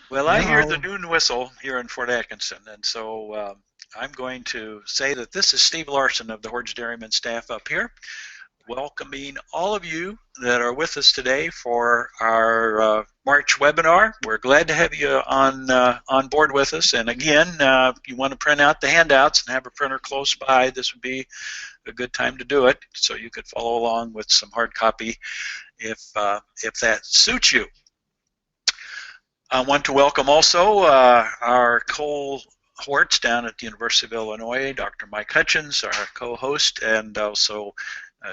Well, I Yeah, hear the noon whistle here in Fort Atkinson, and so I'm going to say that this is Steve Larson of the Horge Dairyman staff up here, welcoming all of you that are with us today for our March webinar. We're glad to have you on board with us. And again, if you want to print out the handouts and have a printer close by, this would be a good time to do it, so you could follow along with some hard copy if that suits you. I want to welcome also our cohorts down at the University of Illinois, Dr. Mike Hutchins, our co-host, and also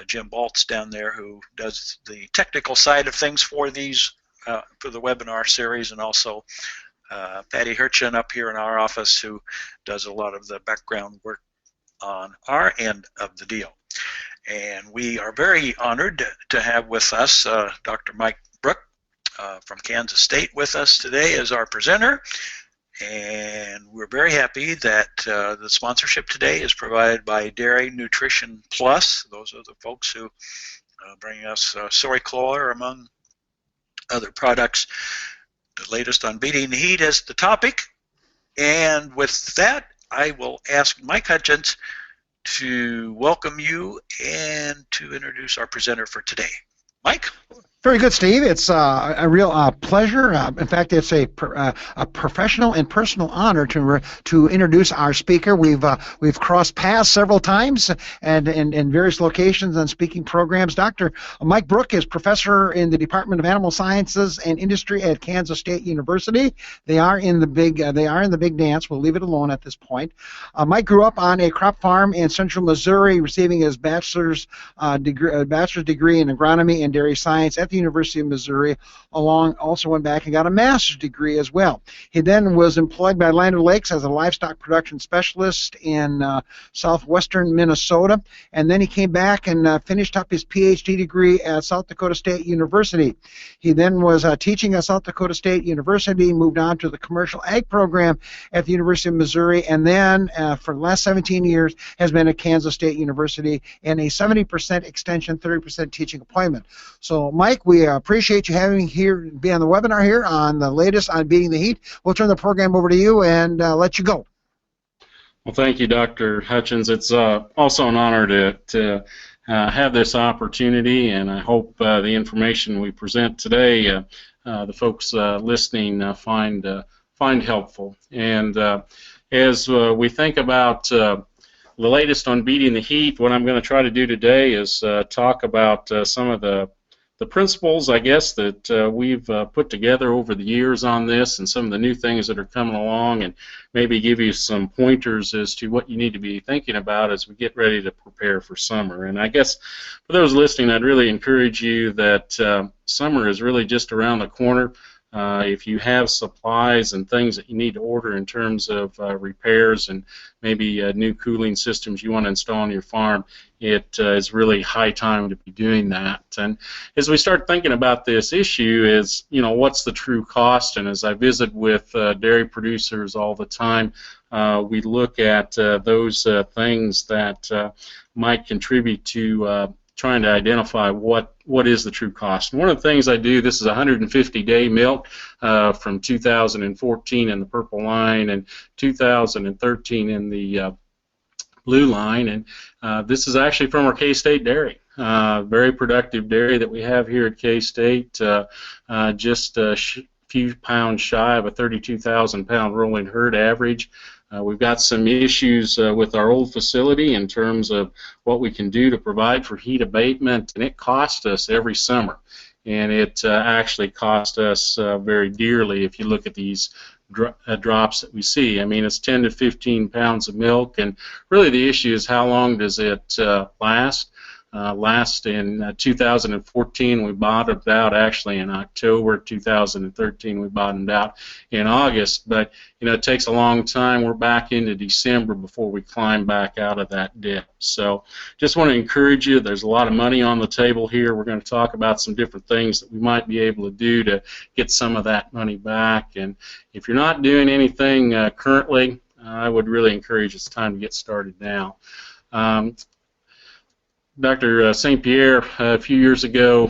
Jim Baltz down there, who does the technical side of things for these for the webinar series, and also Patty Hirchin up here in our office, who does a lot of the background work on our end of the deal. And we are very honored to have with us Dr. Mike Brouk from Kansas State with us today as our presenter. And we're very happy that the sponsorship today is provided by Dairy Nutrition Plus. Those are the folks who bring us soy chlor, among other products. The latest on beating the heat is the topic. And with that, I will ask Mike Hutchins to welcome you and to introduce our presenter for today. Mike? very good, Steve. It's a real pleasure. In fact, it's a professional and personal honor to introduce our speaker. We've crossed paths several times and in various locations on speaking programs. Dr. Mike Brouk is professor in the Department of Animal Sciences and Industry at Kansas State University. They are in the big dance. We'll leave it alone at this point. Mike grew up on a crop farm in central Missouri, receiving his bachelor's degree in agronomy and dairy science at the University of Missouri. Also went back and got a master's degree as well. He then was employed by Land O'Lakes as a livestock production specialist in southwestern Minnesota, and then he came back and finished up his PhD degree at South Dakota State University. He then was teaching at South Dakota State University, moved on to the commercial ag program at the University of Missouri, and then for the last 17 years has been at Kansas State University in a 70% extension, 30% teaching appointment. So, Mike, we appreciate you having here, be on the webinar here on the latest on beating the heat. We'll turn the program over to you and let you go. Well, thank you, Dr. Hutchins. It's also an honor to have this opportunity, and I hope the information we present today, the folks listening find helpful. And as we think about the latest on beating the heat, what I'm going to try to do today is talk about some of the principles, I guess, that we've put together over the years on this, and some of the new things that are coming along, and maybe give you some pointers as to what you need to be thinking about as we get ready to prepare for summer. And I guess for those listening, I'd really encourage you that summer is really just around the corner. If you have supplies and things that you need to order in terms of repairs and maybe new cooling systems you want to install on your farm, it is really high time to be doing that. And as we start thinking about this issue is, what's the true cost? And as I visit with dairy producers all the time, we look at those things that might contribute to trying to identify what is the true cost. And one of the things I do, this is 150-day milk from 2014 in the purple line and 2013 in the blue line, and this is actually from our K-State dairy. Very productive dairy that we have here at K-State, just a few pounds shy of a 32,000-pound rolling herd average. We've got some issues with our old facility in terms of what we can do to provide for heat abatement, and it costs us every summer. And it actually cost us very dearly if you look at these drops that we see. I mean, it's 10 to 15 pounds of milk, and really the issue is how long does it last? Last in 2014, we bottomed out actually in October. 2013, we bottomed out in August. But it takes a long time. We're back into December before we climb back out of that dip. So, just want to encourage you. There's a lot of money on the table here. We're going to talk about some different things that we might be able to do to get some of that money back. And if you're not doing anything currently, I would really encourage it's time to get started now. Dr. St. Pierre, a few years ago,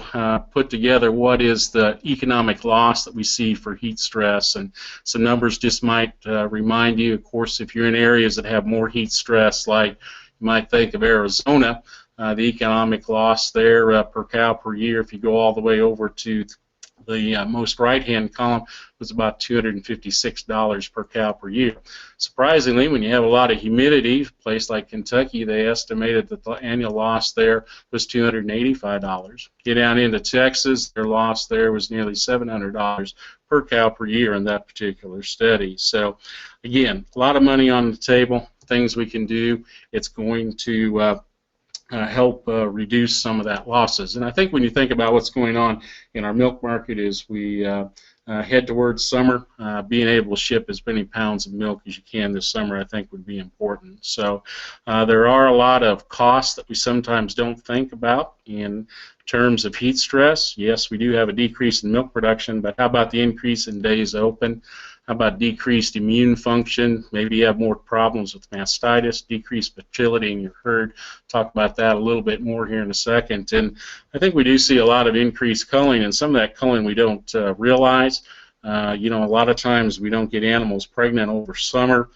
put together what is the economic loss that we see for heat stress, and some numbers just might remind you. Of course, if you're in areas that have more heat stress, like you might think of Arizona, the economic loss there per cow per year, if you go all the way over to the most right-hand column, was about $256 per cow per year. Surprisingly, when you have a lot of humidity, a place like Kentucky, they estimated that the annual loss there was $285. Get down into Texas, their loss there was nearly $700 per cow per year in that particular study. So, again, a lot of money on the table, things we can do. It's going to help reduce some of that losses. And I think when you think about what's going on in our milk market as we head towards summer, being able to ship as many pounds of milk as you can this summer, I think would be important. So there are a lot of costs that we sometimes don't think about in terms of heat stress. Yes, we do have a decrease in milk production, but how about the increase in days open? How about decreased immune function? Maybe you have more problems with mastitis, decreased fertility in your herd. Talk about that a little bit more here in a second. And I think we do see a lot of increased culling, and some of that culling we don't realize. You know, a lot of times we don't get animals pregnant over summer.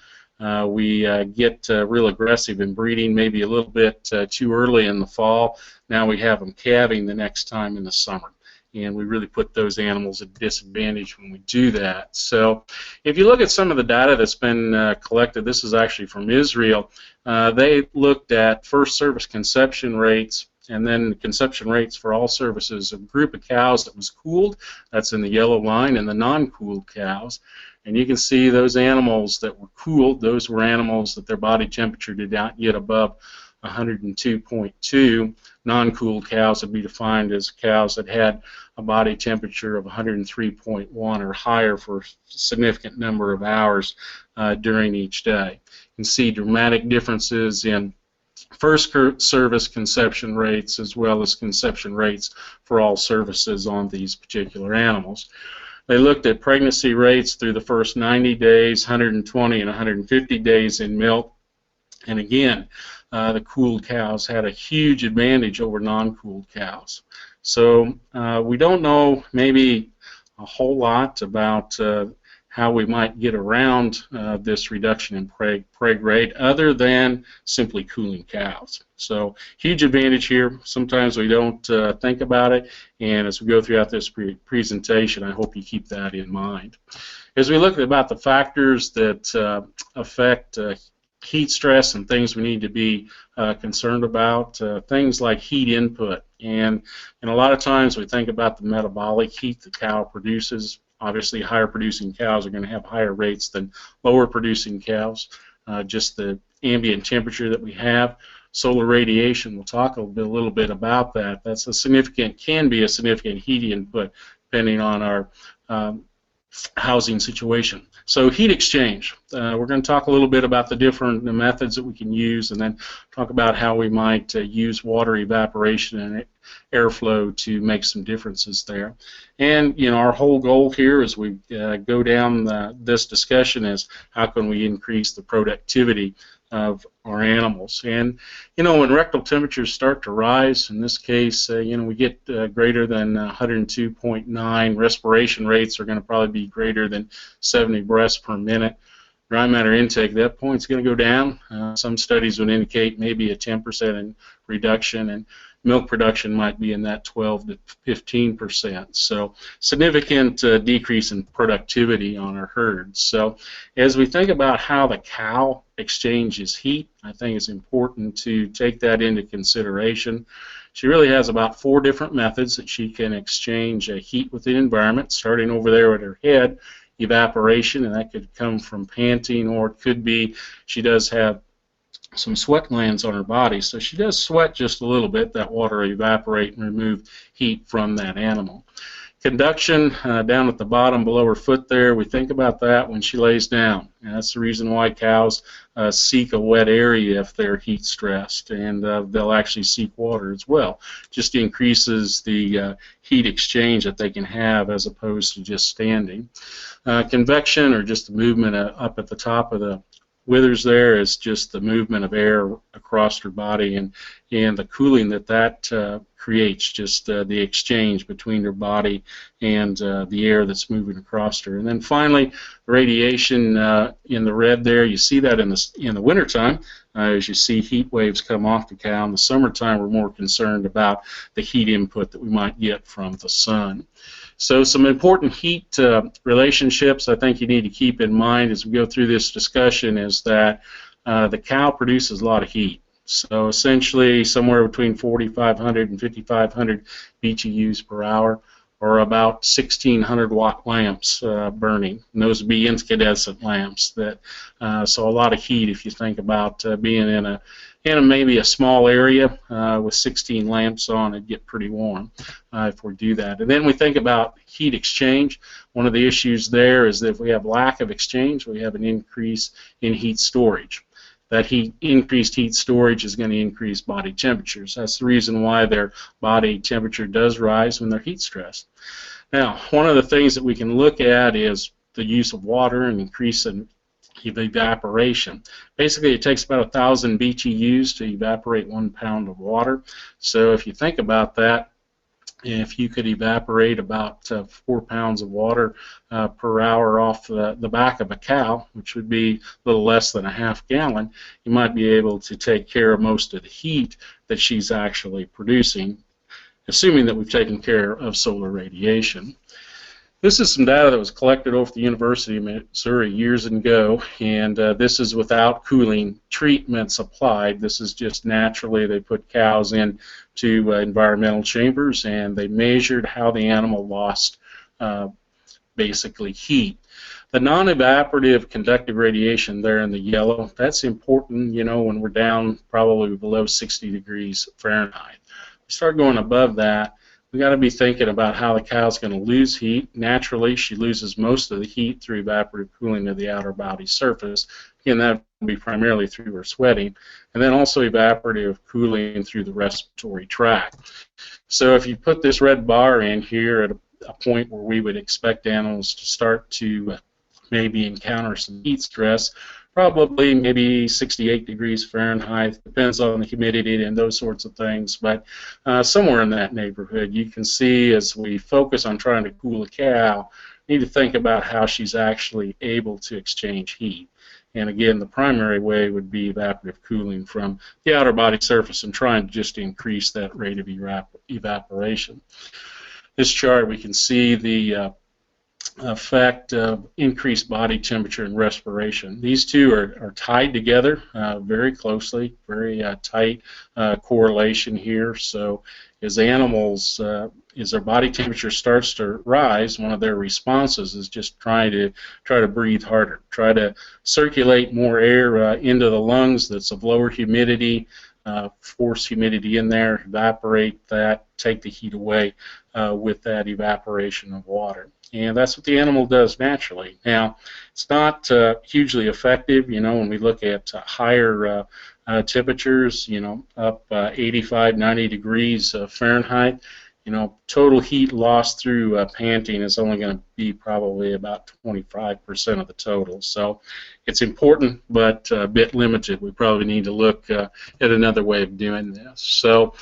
We get real aggressive in breeding maybe a little bit too early in the fall. Now we have them calving the next time in the summer, and we really put those animals at a disadvantage when we do that. So if you look at some of the data that's been collected, this is actually from Israel. They looked at first service conception rates and then conception rates for all services, a group of cows that was cooled, that's in the yellow line, and the non-cooled cows. And you can see those animals that were cooled, those were animals that their body temperature did not get above 102.2. Non-cooled cows would be defined as cows that had a body temperature of 103.1 or higher for a significant number of hours during each day. You can see dramatic differences in first service conception rates as well as conception rates for all services on these particular animals. They looked at pregnancy rates through the first 90 days, 120 and 150 days in milk. And again, the cooled cows had a huge advantage over non-cooled cows. So we don't know maybe a whole lot about how we might get around this reduction in preg rate other than simply cooling cows. So huge advantage here. Sometimes we don't think about it, and as we go throughout this presentation, I hope you keep that in mind. As we look at about the factors that affect heat stress and things we need to be concerned about, things like heat input, and a lot of times we think about the metabolic heat the cow produces. Obviously, higher producing cows are going to have higher rates than lower producing cows. Just the ambient temperature that we have. Solar radiation, we'll talk a little bit about that. That's a significant, can be a significant heat input depending on our housing situation. So heat exchange, we're going to talk a little bit about the different methods that we can use, and then talk about how we might use water evaporation and airflow to make some differences there. And you know, our whole goal here as we go down this discussion is how can we increase the productivity of our animals. And you know, when rectal temperatures start to rise, in this case, you know, we get greater than 102.9, respiration rates are going to probably be greater than 70 breaths per minute. Dry matter intake at that point is going to go down. Some studies would indicate maybe a 10% reduction, and milk production might be in that 12 to 15%. So significant decrease in productivity on our herds. So as we think about how the cow exchanges heat, I think it's important to take that into consideration. She really has about 4 different methods that she can exchange heat with the environment, starting over there at her head, evaporation, and that could come from panting, or it could be she does have some sweat glands on her body, so she does sweat just a little bit. That water will evaporate and remove heat from that animal. Conduction, down at the bottom below her foot there, we think about that when she lays down, and that's the reason why cows seek a wet area if they're heat stressed, and they'll actually seek water as well. Just increases the heat exchange that they can have as opposed to just standing. Convection, or just the movement up at the top of the withers there is just the movement of air across her body and the cooling that creates, just the exchange between her body and the air that's moving across her. And then finally, radiation in the red there, you see that in the wintertime as you see heat waves come off the cow. In the summertime, we're more concerned about the heat input that we might get from the sun. So some important heat relationships I think you need to keep in mind as we go through this discussion is that the cow produces a lot of heat. So essentially somewhere between 4,500 and 5,500 BTUs per hour, or about 1,600 watt lamps burning. And those would be incandescent lamps. So a lot of heat if you think about being in a maybe a small area with 16 lamps on. It'd get pretty warm if we do that. And then we think about heat exchange. One of the issues there is that if we have lack of exchange, we have an increase in heat storage. That increased heat storage is going to increase body temperatures. That's the reason why their body temperature does rise when they're heat stressed. Now, one of the things that we can look at is the use of water and increase in evaporation. Basically, it takes about 1,000 BTUs to evaporate 1 pound of water. So if you think about that, if you could evaporate about 4 pounds of water per hour off the back of a cow, which would be a little less than a half gallon, you might be able to take care of most of the heat that she's actually producing, assuming that we've taken care of solar radiation. This is some data that was collected over at the University of Missouri years ago, and this is without cooling treatments applied. This is just naturally they put cows into environmental chambers, and they measured how the animal lost basically heat. The non-evaporative conductive radiation there in the yellow, that's important, you know, when we're down probably below 60 degrees Fahrenheit. We start going above that, we got to be thinking about how the cow's going to lose heat. Naturally, she loses most of the heat through evaporative cooling of the outer body surface. Again, that would be primarily through her sweating, and then also evaporative cooling through the respiratory tract. So if you put this red bar in here at a point where we would expect animals to start to maybe encounter some heat stress, probably maybe 68 degrees Fahrenheit, depends on the humidity and those sorts of things, but somewhere in that neighborhood. You can see as we focus on trying to cool a cow, we need to think about how she's actually able to exchange heat. And again, the primary way would be evaporative cooling from the outer body surface and trying to just increase that rate of evaporation. This chart, we can see the effect of increased body temperature and respiration. These two are tied together very closely, very tight correlation here. So as animals, as their body temperature starts to rise, one of their responses is just try to breathe harder, try to circulate more air into the lungs that's of lower humidity, force humidity in there, evaporate that, take the heat away with that evaporation of water. And that's what the animal does naturally. Now, it's not hugely effective, you know, when we look at higher temperatures, you know, up 85, 90 degrees Fahrenheit, you know, total heat lost through panting is only going to be probably about 25% of the total. So it's important, but a bit limited. We probably need to look at another way of doing this. So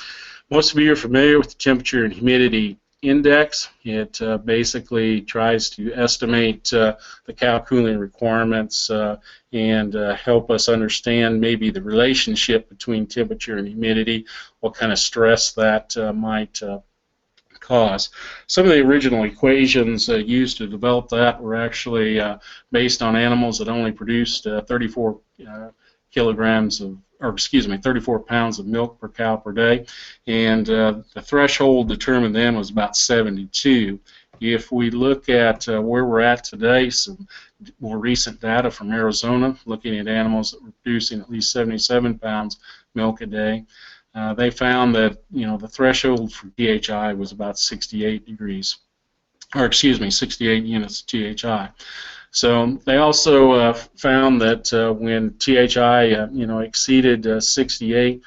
most of you are familiar with the temperature and humidity index. It basically tries to estimate the cow cooling requirements and help us understand maybe the relationship between temperature and humidity, what kind of stress that might cause. Some of the original equations used to develop that were actually based on animals that only produced 34 kilograms of, or excuse me, 34 pounds of milk per cow per day, and the threshold determined then was about 72. If we look at where we're at today, some more recent data from Arizona, looking at animals that were producing at least 77 pounds milk a day, they found that, you know, the threshold for THI was about 68 degrees, or excuse me, 68 units of THI. So they also found that when THI, you know, exceeded 68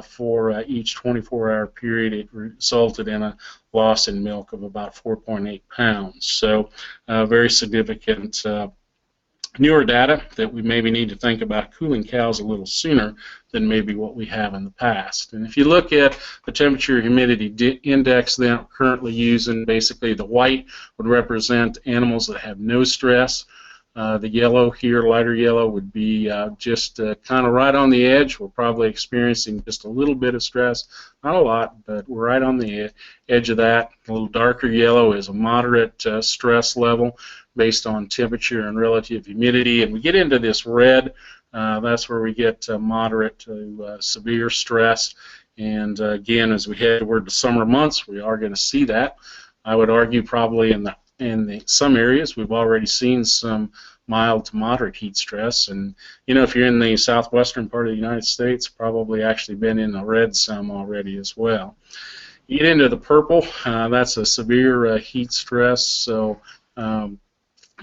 for each 24-hour period, it resulted in a loss in milk of about 4.8 pounds. So very significant newer data that we maybe need to think about cooling cows a little sooner than maybe what we have in the past. And if you look at the temperature humidity index that we're currently using, basically the white would represent animals that have no stress. The yellow here, lighter yellow, would be just kind of right on the edge. We're probably experiencing just a little bit of stress, not a lot, but we're right on the edge of that. A little darker yellow is a moderate stress level based on temperature and relative humidity. And we get into this red, that's where we get moderate to severe stress. And again, as we head toward the summer months, we are going to see that. I would argue probably in some areas we've already seen some mild to moderate heat stress, and if you're in the southwestern part of the United States, probably actually been in the red some already as well. You get into the purple, that's a severe heat stress, so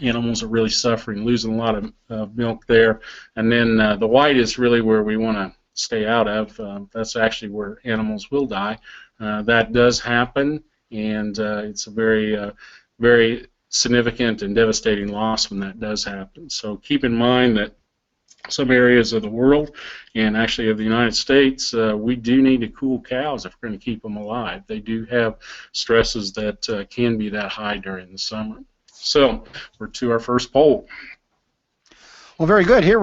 animals are really suffering, losing a lot of milk there. And then the white is really where we want to stay out of. That's actually where animals will die. That does happen, and it's a very significant and devastating loss when that does happen. So keep in mind that some areas of the world, and actually of the United States, we do need to cool cows if we're going to keep them alive. They do have stresses that can be that high during the summer. So we're to our first poll. Well, very good. Here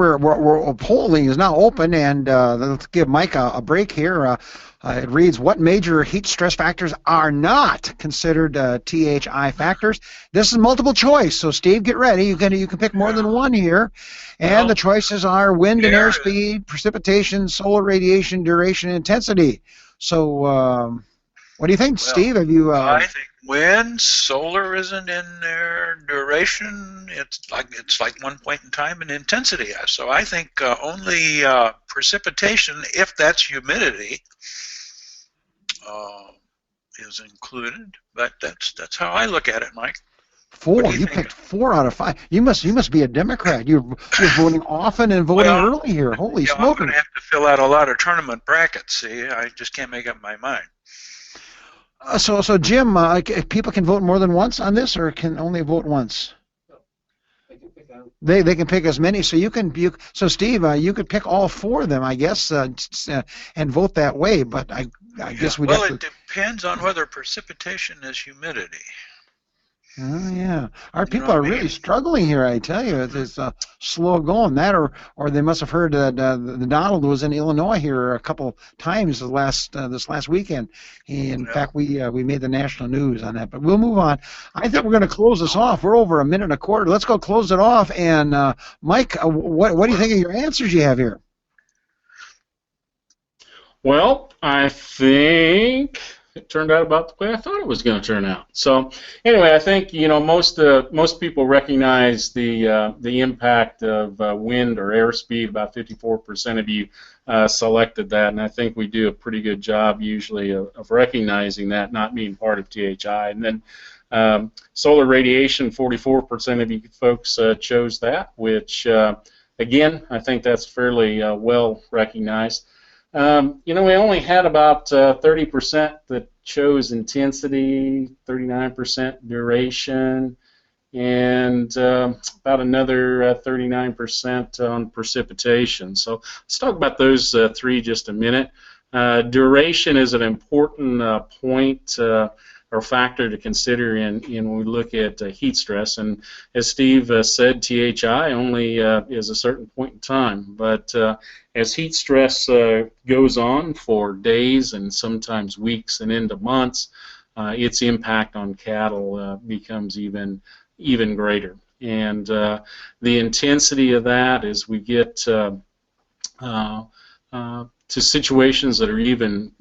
polling is now open, and let's give Mike a break here. It reads, what major heat stress factors are not considered THI factors? This is multiple choice, so Steve, get ready. You can pick more than one here. And the choices are wind and airspeed, precipitation, solar radiation, duration, and intensity. So what do you think, Steve? Have you... I think wind, solar isn't in there, duration, it's like one point in time, and intensity. So I think only precipitation, if that's humidity, is included. But that's how I look at it, Mike. You picked 4 out of 5. You must be a Democrat. You're voting often and voting early here. Holy smoke! I'm going to have to fill out a lot of tournament brackets. See, I just can't make up my mind. So Jim, people can vote more than once on this, or can only vote once? They can pick as many. So so Steve, you could pick all 4 of them, I guess, and vote that way. But I guess we. Well, it depends on whether precipitation is humidity. Oh yeah, our people are really struggling here. I tell you, it's slow going. That, or they must have heard that the Donald was in Illinois here a couple times this last weekend. In fact, we made the national news on that. But we'll move on. I think we're going to close this off. We're over a minute and a quarter. Let's go close it off. And Mike, what do you think of your answers you have here? Well, I think it turned out about the way I thought it was going to turn out. So anyway, I think most people recognize the impact of wind or airspeed. About 54% of you selected that, and I think we do a pretty good job usually of recognizing that not being part of THI. And then solar radiation, 44% of you folks chose that, which again, I think that's fairly well recognized. We only had about 30% that chose intensity, 39% duration, and about another 39% on precipitation. So let's talk about those 3 just a minute. Duration is an important point or factor to consider when we look at heat stress. And as Steve said, THI only is a certain point in time. But as heat stress goes on for days and sometimes weeks and into months, its impact on cattle becomes even greater. And the intensity of that as we get to situations that are even,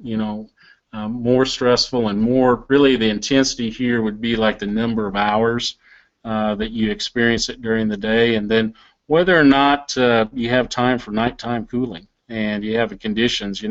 more stressful and more, really the intensity here would be like the number of hours that you experience it during the day, and then whether or not you have time for nighttime cooling and you have the conditions.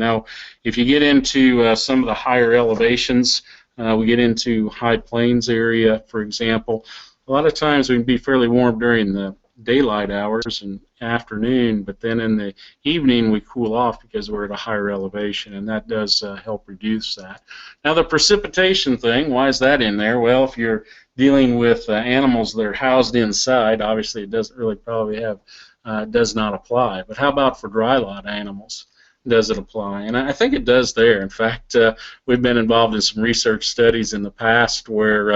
If you get into some of the higher elevations, we get into high plains area, for example, a lot of times we can be fairly warm during the daylight hours and afternoon, but then in the evening we cool off because we're at a higher elevation, and that does help reduce that. Now the precipitation thing, why is that in there? Well, if you're dealing with animals that are housed inside, obviously it doesn't really probably have, does not apply. But how about for dry lot animals? Does it apply? And I think it does there. In fact, we've been involved in some research studies in the past where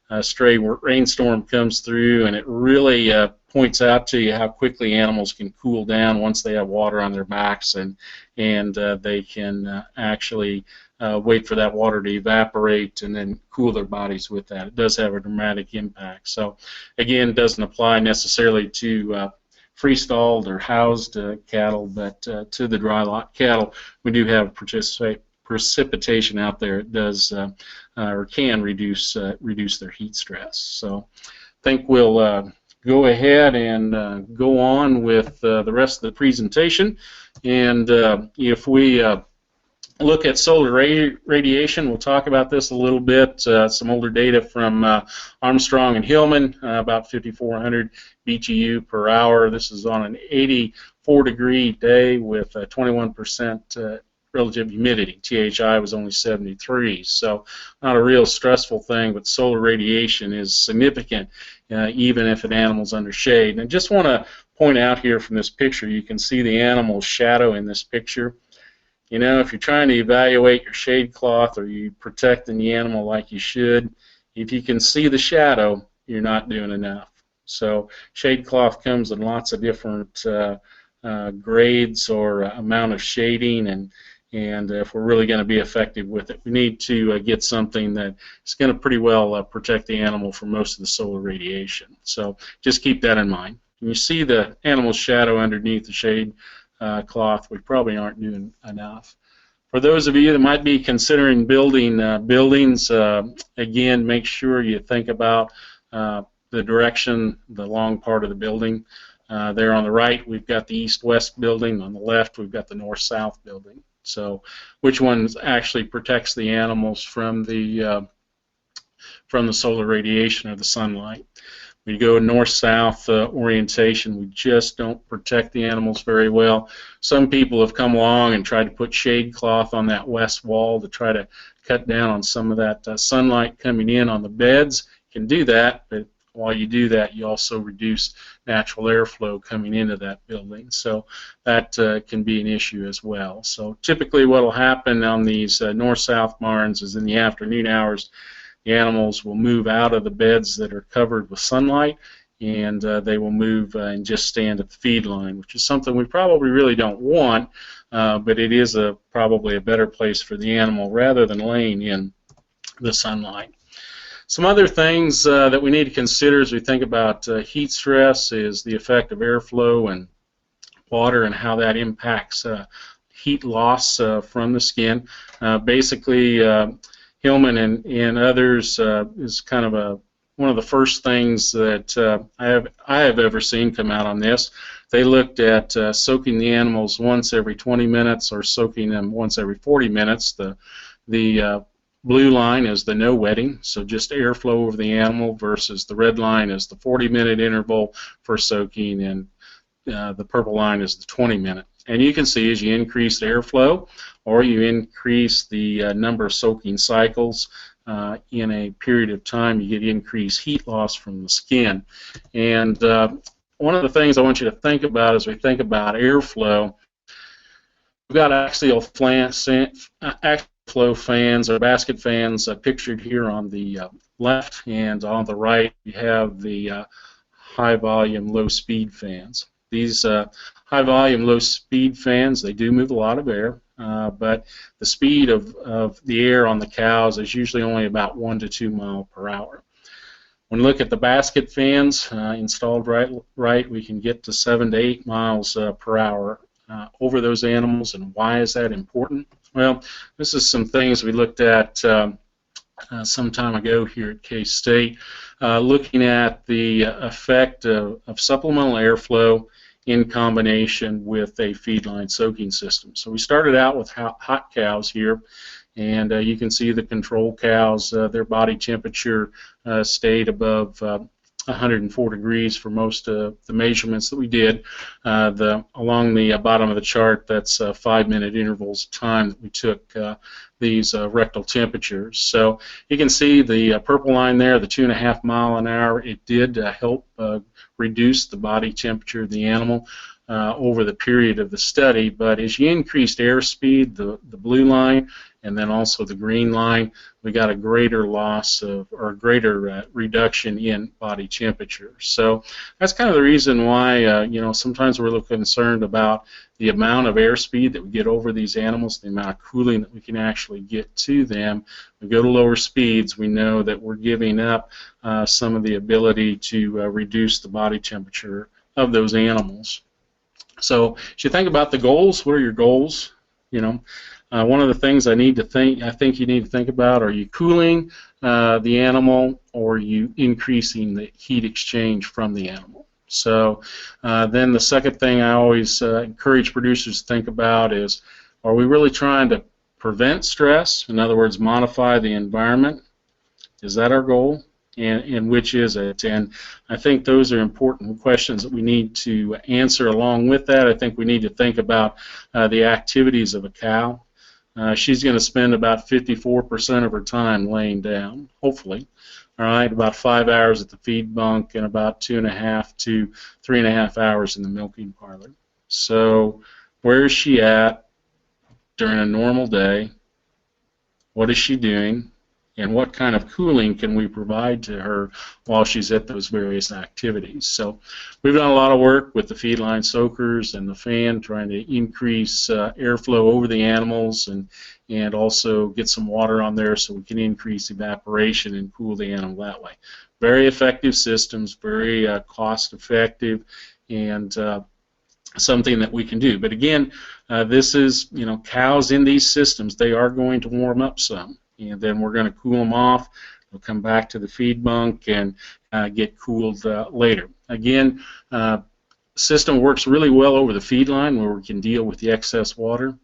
a stray rainstorm comes through, and it really points out to you how quickly animals can cool down once they have water on their backs, and they can actually wait for that water to evaporate and then cool their bodies with that. It does have a dramatic impact. So again, it doesn't apply necessarily to free-stalled or housed cattle, but to the dry lot cattle, we do have precipitation out there. It does or can reduce their heat stress. So I think we'll go ahead and go on with the rest of the presentation. And if we look at solar radiation, we'll talk about this a little bit. Some older data from Armstrong and Hillman, about 5,400 BTU per hour. This is on an 84-degree day with 21% relative humidity. THI was only 73, so not a real stressful thing, but solar radiation is significant even if an animal's under shade. And I just want to point out here from this picture, you can see the animal's shadow in this picture. You know, if you're trying to evaluate your shade cloth or you're protecting the animal like you should, if you can see the shadow, you're not doing enough. So shade cloth comes in lots of different grades or amount of shading, and if we're really going to be effective with it, we need to get something that is going to pretty well protect the animal from most of the solar radiation. So just keep that in mind. When you see the animal's shadow underneath the shade cloth, we probably aren't doing enough. For those of you that might be considering building buildings, again, make sure you think about the direction, the long part of the building. There on the right, we've got the east-west building. On the left, we've got the north-south building. So which one actually protects the animals from the solar radiation or the sunlight? We go north-south orientation, we just don't protect the animals very well. Some people have come along and tried to put shade cloth on that west wall to try to cut down on some of that sunlight coming in on the beds. You can do that, but while you do that, you also reduce natural airflow coming into that building. So that can be an issue as well. So typically what will happen on these north-south barns is in the afternoon hours, the animals will move out of the beds that are covered with sunlight, and they will move and just stand at the feed line, which is something we probably really don't want, but it is probably a better place for the animal rather than laying in the sunlight. Some other things that we need to consider as we think about heat stress is the effect of airflow and water and how that impacts heat loss from the skin. Basically, Hillman and others is kind of one of the first things that I have ever seen come out on this. They looked at soaking the animals once every 20 minutes or soaking them once every 40 minutes. The blue line is the no wetting, so just airflow over the animal, versus the red line is the 40-minute interval for soaking, and the purple line is the 20-minute. And you can see as you increase the airflow or you increase the number of soaking cycles in a period of time, you get increased heat loss from the skin. And one of the things I want you to think about as we think about airflow, we've got axial flow fans or basket fans pictured here on the left, and on the right you have the high volume low speed fans. These high volume low speed fans, they do move a lot of air, but the speed of the air on the cows is usually only about 1 to 2 miles per hour. When we look at the basket fans installed right, we can get to 7 to 8 miles per hour over those animals. And why is that important? Well, this is some things we looked at some time ago here at K-State, looking at the effect of supplemental airflow in combination with a feedline soaking system. So we started out with hot cows here, and you can see the control cows, their body temperature stayed above 104 degrees for most of the measurements that we did. Along the bottom of the chart, that's 5-minute intervals of time that we took these rectal temperatures. So you can see the purple line there, the 2.5 mile an hour. It did help reduce the body temperature of the animal over the period of the study. But as you increased airspeed, the blue line, and then also the green line, we got a greater loss of, or a greater reduction in body temperature. So that's kind of the reason why, you know, sometimes we're a little concerned about the amount of airspeed that we get over these animals, the amount of cooling that we can actually get to them. We go to lower speeds, we know that we're giving up some of the ability to reduce the body temperature of those animals. So as you think about the goals, what are your goals? You know, one of the things I think you need to think about, are you cooling the animal, or are you increasing the heat exchange from the animal? So then the second thing I always encourage producers to think about is, are we really trying to prevent stress? In other words, modify the environment. Is that our goal? And which is it? And I think those are important questions that we need to answer. Along with that, I think we need to think about the activities of a cow. She's going to spend about 54% of her time laying down, hopefully. All right, about 5 hours at the feed bunk and about 2.5 to 3.5 hours in the milking parlor. So where is she at during a normal day? What is she doing? And what kind of cooling can we provide to her while she's at those various activities? So we've done a lot of work with the feed line soakers and the fan, trying to increase airflow over the animals, and also get some water on there so we can increase evaporation and cool the animal that way. Very effective systems, very cost effective, and something that we can do. But again, this is, you know, cows in these systems, they are going to warm up some, and then we're going to cool them off. They'll come back to the feed bunk and get cooled later. Again, system works really well over the feed line where we can deal with the excess water.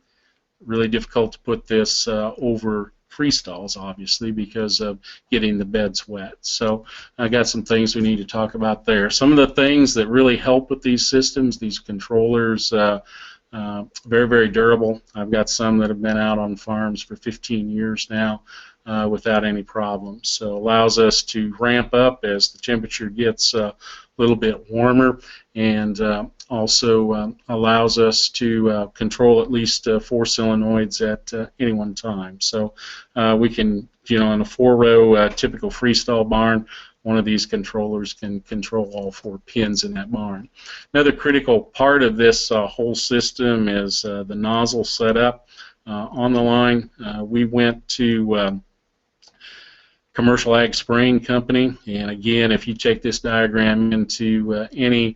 Really difficult to put this over free stalls, obviously, because of getting the beds wet. So I got some things we need to talk about there. Some of the things that really help with these systems, these controllers, very, very durable. I've got some that have been out on farms for 15 years now without any problems. So allows us to ramp up as the temperature gets a little bit warmer, and also allows us to control at least 4 solenoids at any one time. So we can, you know, in a 4-row typical freestall barn, one of these controllers can control all 4 pins in that barn. Another critical part of this whole system is the nozzle setup on the line. We went to Commercial Ag Spraying Company, and again, if you take this diagram into any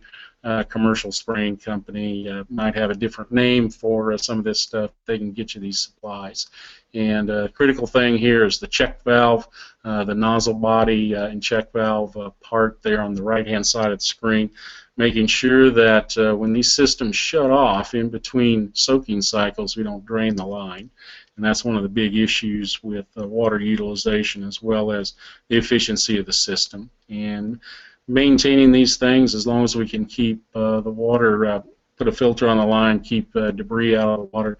commercial spraying company, might have a different name for some of this stuff. They can get you these supplies. And critical thing here is the check valve, the nozzle body and check valve part there on the right-hand side of the screen, making sure that when these systems shut off in between soaking cycles, we don't drain the line. And that's one of the big issues with water utilization, as well as the efficiency of the system. And maintaining these things, as long as we can keep the water, put a filter on the line, keep debris out of the water,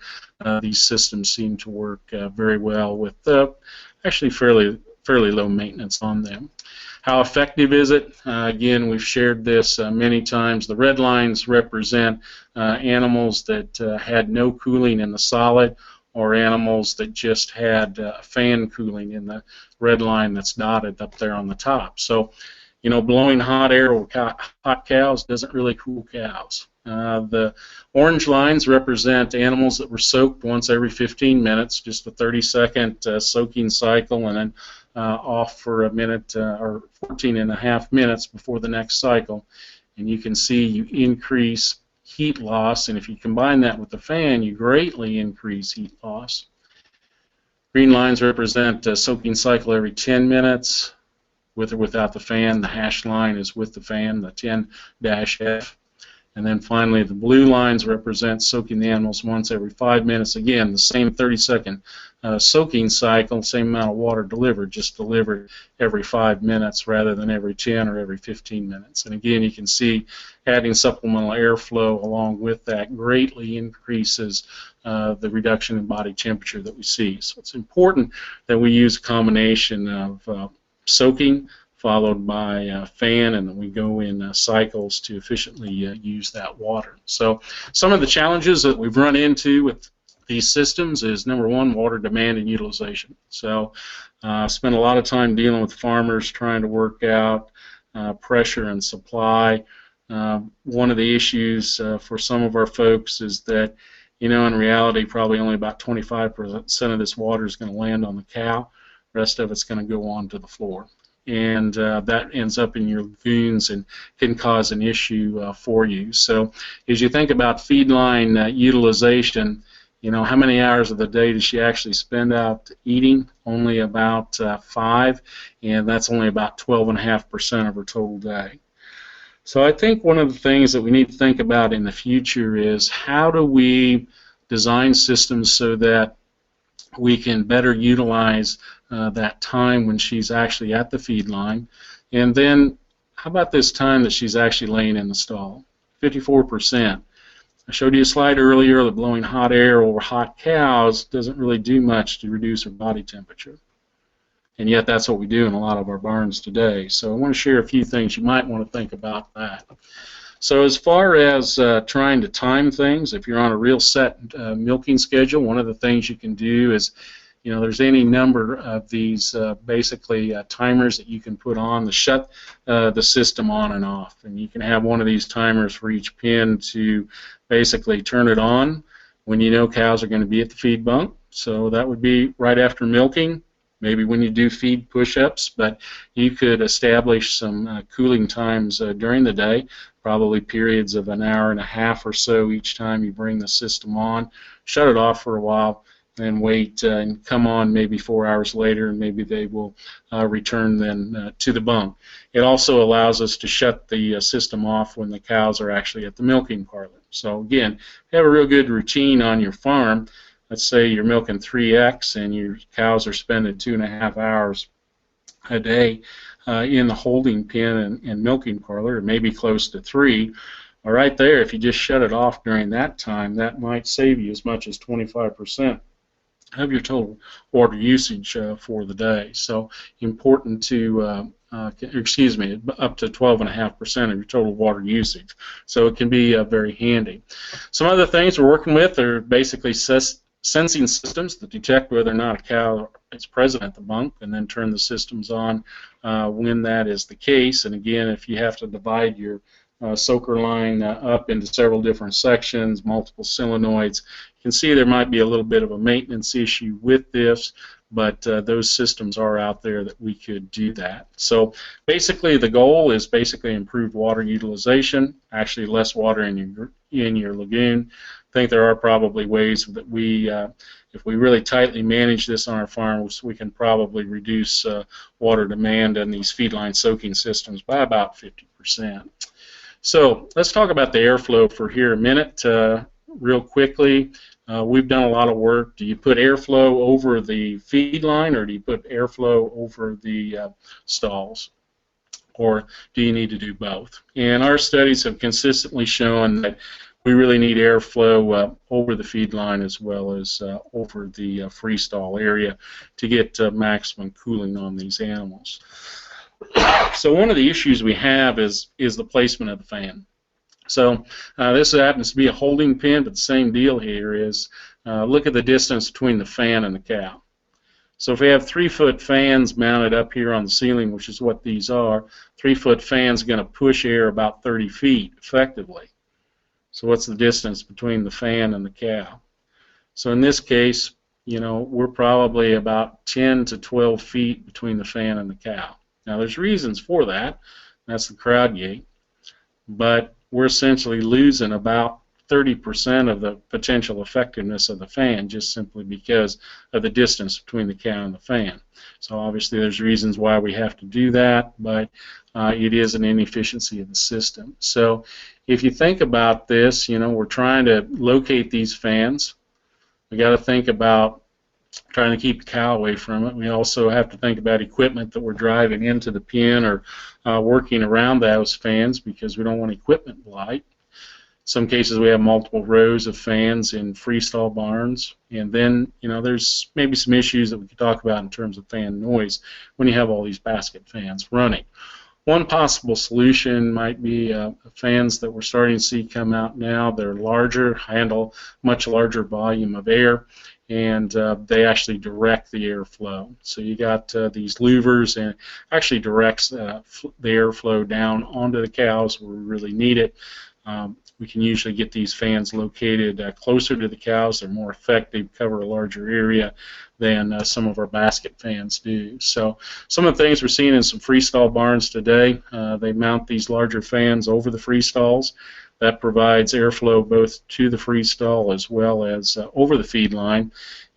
these systems seem to work very well with actually fairly low maintenance on them. How effective is it? Again, we've shared this many times. The red lines represent animals that had no cooling in the solid, or animals that just had fan cooling in the red line that's dotted up there on the top. So, you know, blowing hot air over hot cows doesn't really cool cows. The orange lines represent animals that were soaked once every 15 minutes, just a 30-second soaking cycle, and then off for a minute or 14.5 minutes before the next cycle. And you can see you increase heat loss, and if you combine that with the fan, you greatly increase heat loss. Green lines represent a soaking cycle every 10 minutes, with or without the fan. The hash line is with the fan, the 10-F. And then finally, the blue lines represent soaking the animals once every 5 minutes. Again, the same 30-second soaking cycle, same amount of water delivered, just delivered every 5 minutes rather than every 10 or every 15 minutes. And again, you can see adding supplemental airflow along with that greatly increases the reduction in body temperature that we see. So it's important that we use a combination of soaking followed by fan, and then we go in cycles to efficiently use that water. So some of the challenges that we've run into with these systems is, number one, water demand and utilization. So I spent a lot of time dealing with farmers trying to work out pressure and supply. One of the issues for some of our folks is that, you know, in reality, probably only about 25% of this water is going to land on the cow. The rest of it's going to go on to the floor. And that ends up in your lagoons and can cause an issue for you. So as you think about feed line utilization, you know, how many hours of the day does she actually spend out eating? Only about 5, and that's only about 12.5% of her total day. So I think one of the things that we need to think about in the future is, how do we design systems so that we can better utilize that time when she's actually at the feed line? And then how about this time that she's actually laying in the stall? 54%. I showed you a slide earlier that blowing hot air over hot cows doesn't really do much to reduce her body temperature. And yet that's what we do in a lot of our barns today. So I want to share a few things you might want to think about that. So as far as trying to time things, if you're on a real set milking schedule, one of the things you can do is, you know, there's any number of these basically timers that you can put on to shut the system on and off. And you can have one of these timers for each pen to basically turn it on when you know cows are going to be at the feed bunk. So that would be right after milking, maybe when you do feed push-ups, but you could establish some cooling times during the day, probably periods of an hour and a half or so each time you bring the system on, shut it off for a while, and wait and come on maybe 4 hours later, and maybe they will return then to the bunk. It also allows us to shut the system off when the cows are actually at the milking parlor. So again, if you have a real good routine on your farm, let's say you're milking 3X and your cows are spending 2.5 hours a day in the holding pen and milking parlor, or maybe close to 3. Well, right there, if you just shut it off during that time, that might save you as much as 25% of your total water usage for the day. So important to, excuse me, up to 12.5% of your total water usage. So it can be very handy. Some other things we're working with are basically sensing systems that detect whether or not a cow is present at the bunk, and then turn the systems on when that is the case. And again, if you have to divide your soaker line up into several different sections, multiple solenoids, you can see there might be a little bit of a maintenance issue with this, but those systems are out there that we could do that. So basically the goal is basically improved water utilization, actually less water in your lagoon. I think there are probably ways that we, if we really tightly manage this on our farms, we can probably reduce water demand in these feedline soaking systems by about 50%. So let's talk about the airflow for here a minute real quickly. We've done a lot of work. Do you put airflow over the feed line, or do you put airflow over the stalls? Or do you need to do both? And our studies have consistently shown that we really need airflow over the feed line as well as over the freestall area to get maximum cooling on these animals. So one of the issues we have is the placement of the fan. So this happens to be a holding pen, but the same deal here is look at the distance between the fan and the cow. So if we have 3-foot fans mounted up here on the ceiling, which is what these are, 3-foot fans are going to push air about 30 feet effectively. So what's the distance between the fan and the cow? So in this case, you know, we're probably about 10 to 12 feet between the fan and the cow. Now there's reasons for that. That's the crowd gate. But we're essentially losing about 30% of the potential effectiveness of the fan just simply because of the distance between the cow and the fan. So obviously there's reasons why we have to do that, but it is an inefficiency of the system. So if you think about this, we're trying to locate these fans. We got to think about trying to keep the cow away from it. We also have to think about equipment that we're driving into the pen or working around those fans, because we don't want equipment blight. Some cases we have multiple rows of fans in freestall barns, and then there's maybe some issues that we could talk about in terms of fan noise when you have all these basket fans running. One possible solution might be fans that we're starting to see come out now. They're larger, handle much larger volume of air, and they actually direct the airflow. So you got these louvers, and actually directs the airflow down onto the cows where we really need it. We can usually get these fans located closer to the cows. They're more effective, cover a larger area than some of our basket fans do. So some of the things we're seeing in some freestall barns today, they mount these larger fans over the freestalls. That provides airflow both to the freestall as well as over the feed line.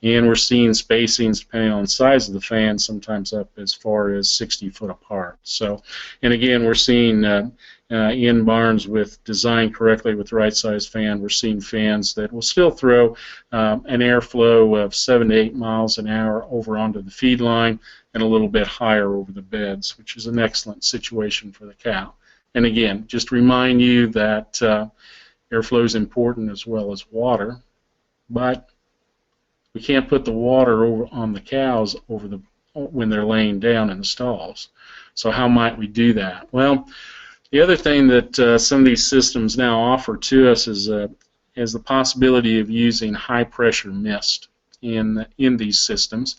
And we're seeing spacings, depending on the size of the fan, sometimes up as far as 60 foot apart. So, and again, we're seeing in barns with designed correctly with the right size fan, we're seeing fans that will still throw an airflow of 7 to 8 miles an hour over onto the feed line and a little bit higher over the beds, which is an excellent situation for the cow. And again, just remind you that airflow is important as well as water, but we can't put the water over on the cows when they're laying down in the stalls. So how might we do that? Well, the other thing that some of these systems now offer to us is the possibility of using high pressure mist in these systems.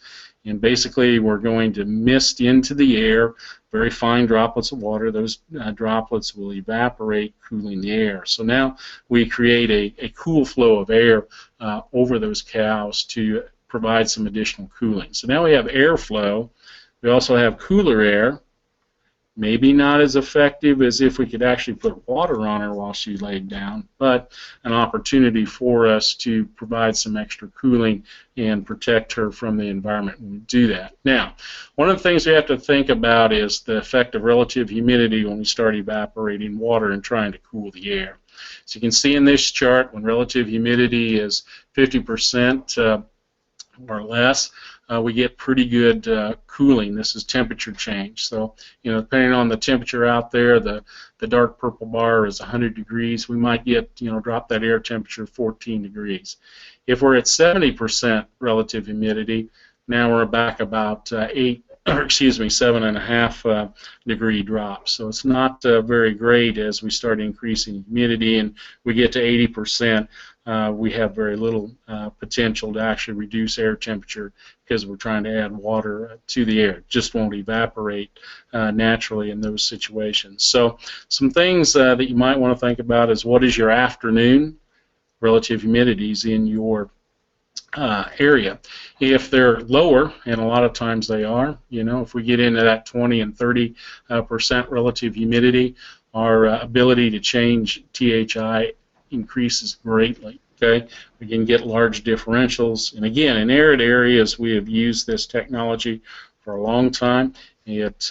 And basically we're going to mist into the air very fine droplets of water. Those droplets will evaporate, cooling the air. So now we create a cool flow of air over those cows to provide some additional cooling. So now we have airflow. We also have cooler air. Maybe not as effective as if we could actually put water on her while she laid down, but an opportunity for us to provide some extra cooling and protect her from the environment when we do that. Now, one of the things we have to think about is the effect of relative humidity when we start evaporating water and trying to cool the air. So you can see in this chart, when relative humidity is 50% or less, we get pretty good cooling. This is temperature change. So, depending on the temperature out there, the dark purple bar is 100 degrees. We might get, drop that air temperature 14 degrees. If we're at 70% relative humidity, now we're back about 7.5 degree drop. So it's not very great as we start increasing humidity and we get to 80%. We have very little potential to actually reduce air temperature because we're trying to add water to the air. It just won't evaporate naturally in those situations. So some things that you might want to think about is what is your afternoon relative humidities in your area. If they're lower, and a lot of times they are, if we get into that 20 and 30% relative humidity, our ability to change THI increases greatly. Okay, we can get large differentials, and again, in arid areas, we have used this technology for a long time. It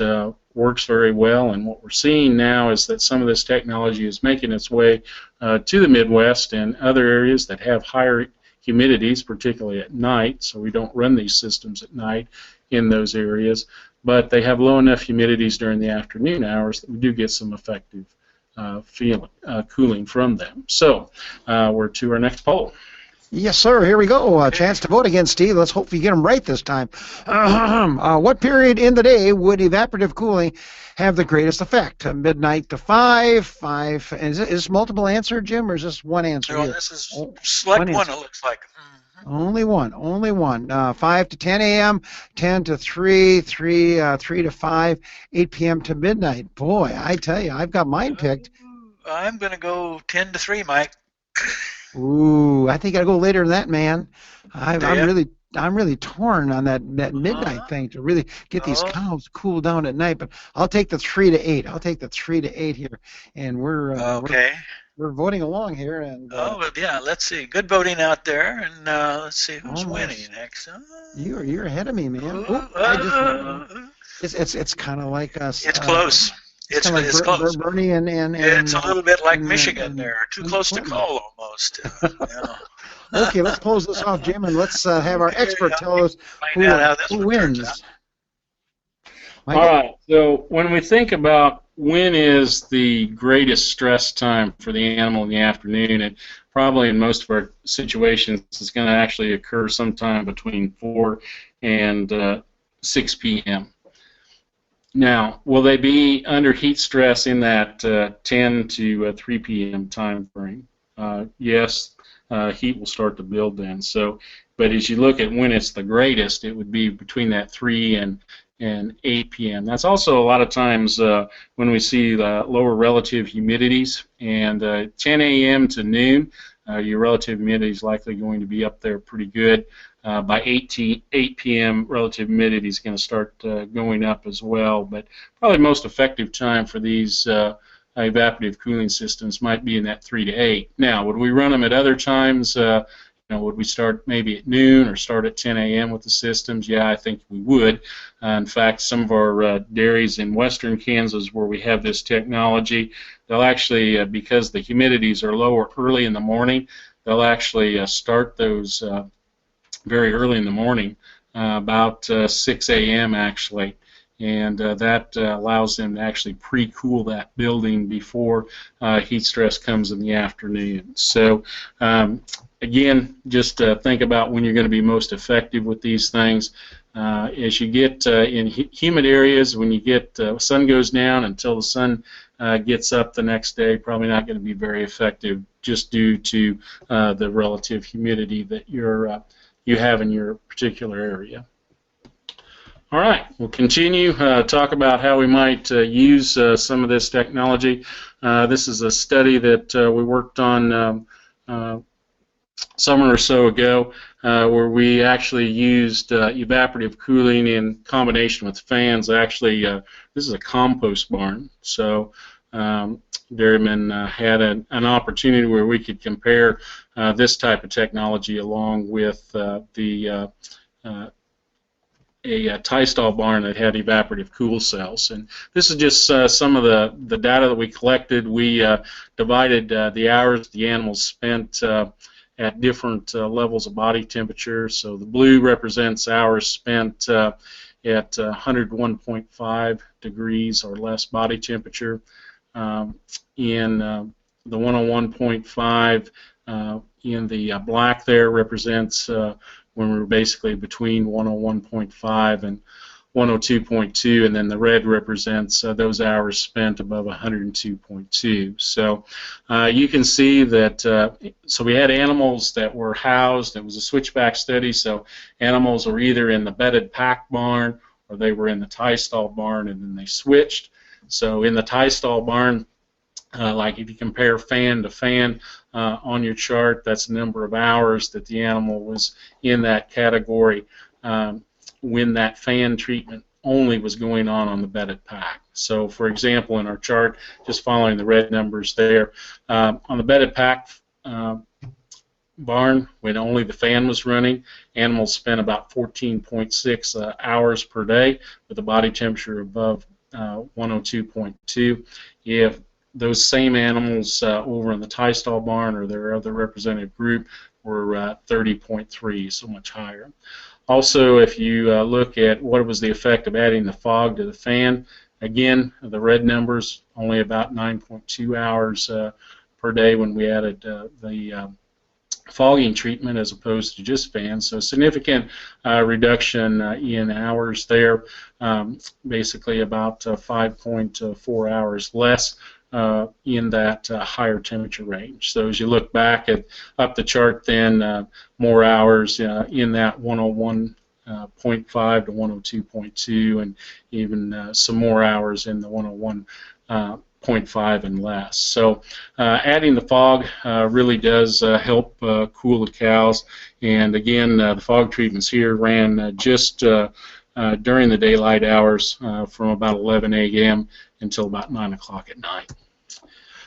works very well, and what we're seeing now is that some of this technology is making its way to the Midwest and other areas that have higher humidities, particularly at night, so we don't run these systems at night in those areas, but they have low enough humidities during the afternoon hours that we do get some effective cooling from them. So we're to our next poll. Yes, sir. Here we go. A chance to vote again, Steve. Let's hope you get them right this time. What period in the day would evaporative cooling have the greatest effect? Midnight to 5. Is this multiple answer, Jim, or is this one answer? No, this is select one, it looks like. Only one. 5 to 10 a.m., 10 to 3, 3 to 5, 8 p.m. to midnight. Boy, I tell you, I've got mine picked. I'm going to go 10 to 3, Mike. Ooh, I think I'll go later than that, man. I'm really torn on that midnight thing to really get these cows cooled down at night. But I'll take the 3 to 8. I'll take the 3 to 8 here, and we're voting along here. And yeah, let's see. Good voting out there, and let's see who's winning next. You're ahead of me, man. It's kind of like us. It's close. It's kind of it's like close. Bernie It's a little bit like and, Michigan there. Too and close to Clinton. call almost. Okay, let's close this off, Jim, and let's have our Okay, expert I'll tell us find out how this who one turns out. wins. All Michael? right. So when we think about when is the greatest stress time for the animal in the afternoon, and probably in most of our situations, it's going to actually occur sometime between 4 and 6 p.m. Now, will they be under heat stress in that 10 to 3 p.m. time frame? Yes, heat will start to build then. So, but as you look at when it's the greatest, it would be between that 3 and 8 p.m. That's also a lot of times when we see the lower relative humidities, and 10 a.m. to noon, your relative humidity is likely going to be up there pretty good. By 8 p.m., relative humidity is going to start going up as well, but probably most effective time for these evaporative cooling systems might be in that 3 to 8. Now, would we run them at other times? Would we start maybe at noon or start at 10 a.m. with the systems? Yeah, I think we would. In fact, some of our dairies in western Kansas where we have this technology, they'll actually, because the humidities are lower early in the morning, they'll actually start those very early in the morning, about 6 a.m. actually, and that allows them to actually pre-cool that building before heat stress comes in the afternoon. So again, just think about when you're going to be most effective with these things. As you get in humid areas, when you get sun goes down until the sun gets up the next day, probably not going to be very effective just due to the relative humidity that you have in your particular area. All right, we'll continue talk about how we might use some of this technology. This is a study that we worked on summer or so ago, where we actually used evaporative cooling in combination with fans. Actually, this is a compost barn, so Dairyman had an opportunity where we could compare this type of technology along with a tie stall barn that had evaporative cool cells. And this is just some of the data that we collected. We divided the hours the animals spent at different levels of body temperature. So the blue represents hours spent at 101.5 degrees or less body temperature. In the 101.5 in the black there represents when we were basically between 101.5 and 102.2, and then the red represents those hours spent above 102.2. So you can see that, so we had animals that were housed. It was a switchback study, so animals were either in the bedded pack barn or they were in the tie stall barn, and then they switched. So in the tie stall barn, like if you compare fan to fan on your chart, that's the number of hours that the animal was in that category when that fan treatment only was going on the bedded pack. So for example, in our chart, just following the red numbers there, on the bedded pack barn, when only the fan was running, animals spent about 14.6 hours per day with a body temperature above 102.2. If those same animals over in the tie stall barn or their other representative group were 30.3, so much higher. Also, if you look at what was the effect of adding the fog to the fan, again, the red numbers, only about 9.2 hours per day when we added the fogging treatment as opposed to just fans. So significant reduction in hours there, basically about 5.4 hours less in that higher temperature range. So as you look back up the chart, then more hours in that 101.5 to 102.2, and even some more hours in the 101.5 and less. So adding the fog really does help cool the cows. And again, the fog treatments here ran just during the daylight hours from about 11 a.m. until about 9 o'clock at night.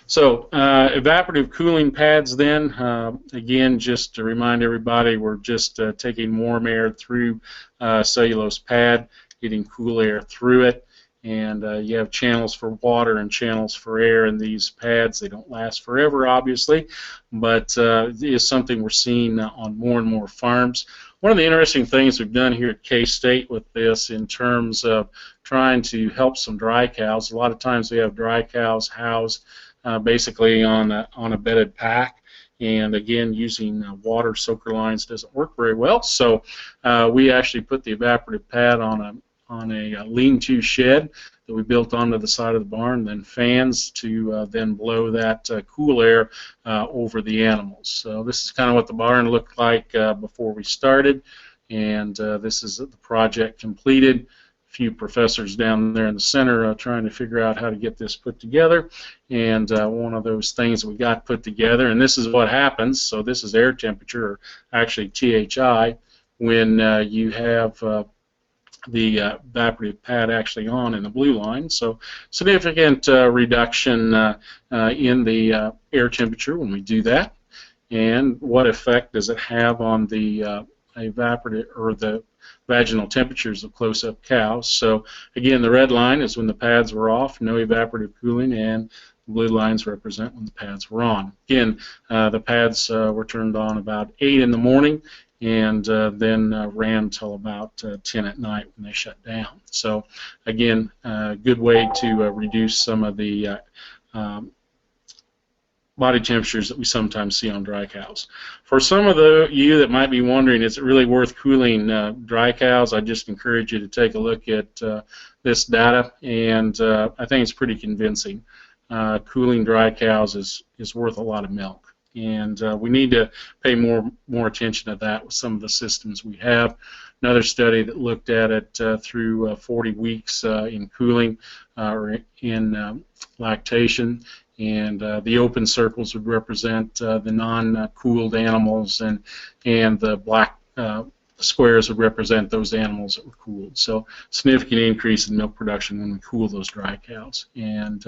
So evaporative cooling pads then, again, just to remind everybody, we're just taking warm air through cellulose pad, getting cool air through it, and you have channels for water and channels for air in these pads. They don't last forever, obviously, but it is something we're seeing on more and more farms. One of the interesting things we've done here at K-State with this in terms of trying to help some dry cows, a lot of times we have dry cows housed basically on a bedded pack, and again, using water soaker lines doesn't work very well, so we actually put the evaporative pad on a lean-to shed that we built onto the side of the barn, then fans to then blow that cool air over the animals. So this is kind of what the barn looked like before we started, and this is the project completed. A few professors down there in the center trying to figure out how to get this put together, and one of those things we got put together, and this is what happens. So this is air temperature, or actually THI, when you have the evaporative pad actually on in the blue line. So significant reduction in the air temperature when we do that. And what effect does it have on the evaporative or the vaginal temperatures of close-up cows? So again, the red line is when the pads were off, no evaporative cooling, and the blue lines represent when the pads were on. Again, the pads were turned on about 8 in the morning, and then ran till about 10 at night when they shut down. So again, a good way to reduce some of the body temperatures that we sometimes see on dry cows. For some of you that might be wondering, is it really worth cooling dry cows? I just encourage you to take a look at this data, and I think it's pretty convincing. Cooling dry cows is worth a lot of milk. And we need to pay more attention to that with some of the systems we have. Another study that looked at it through 40 weeks in cooling or in lactation, and the open circles would represent the non-cooled animals, and the black squares would represent those animals that were cooled. So significant increase in milk production when we cool those dry cows. And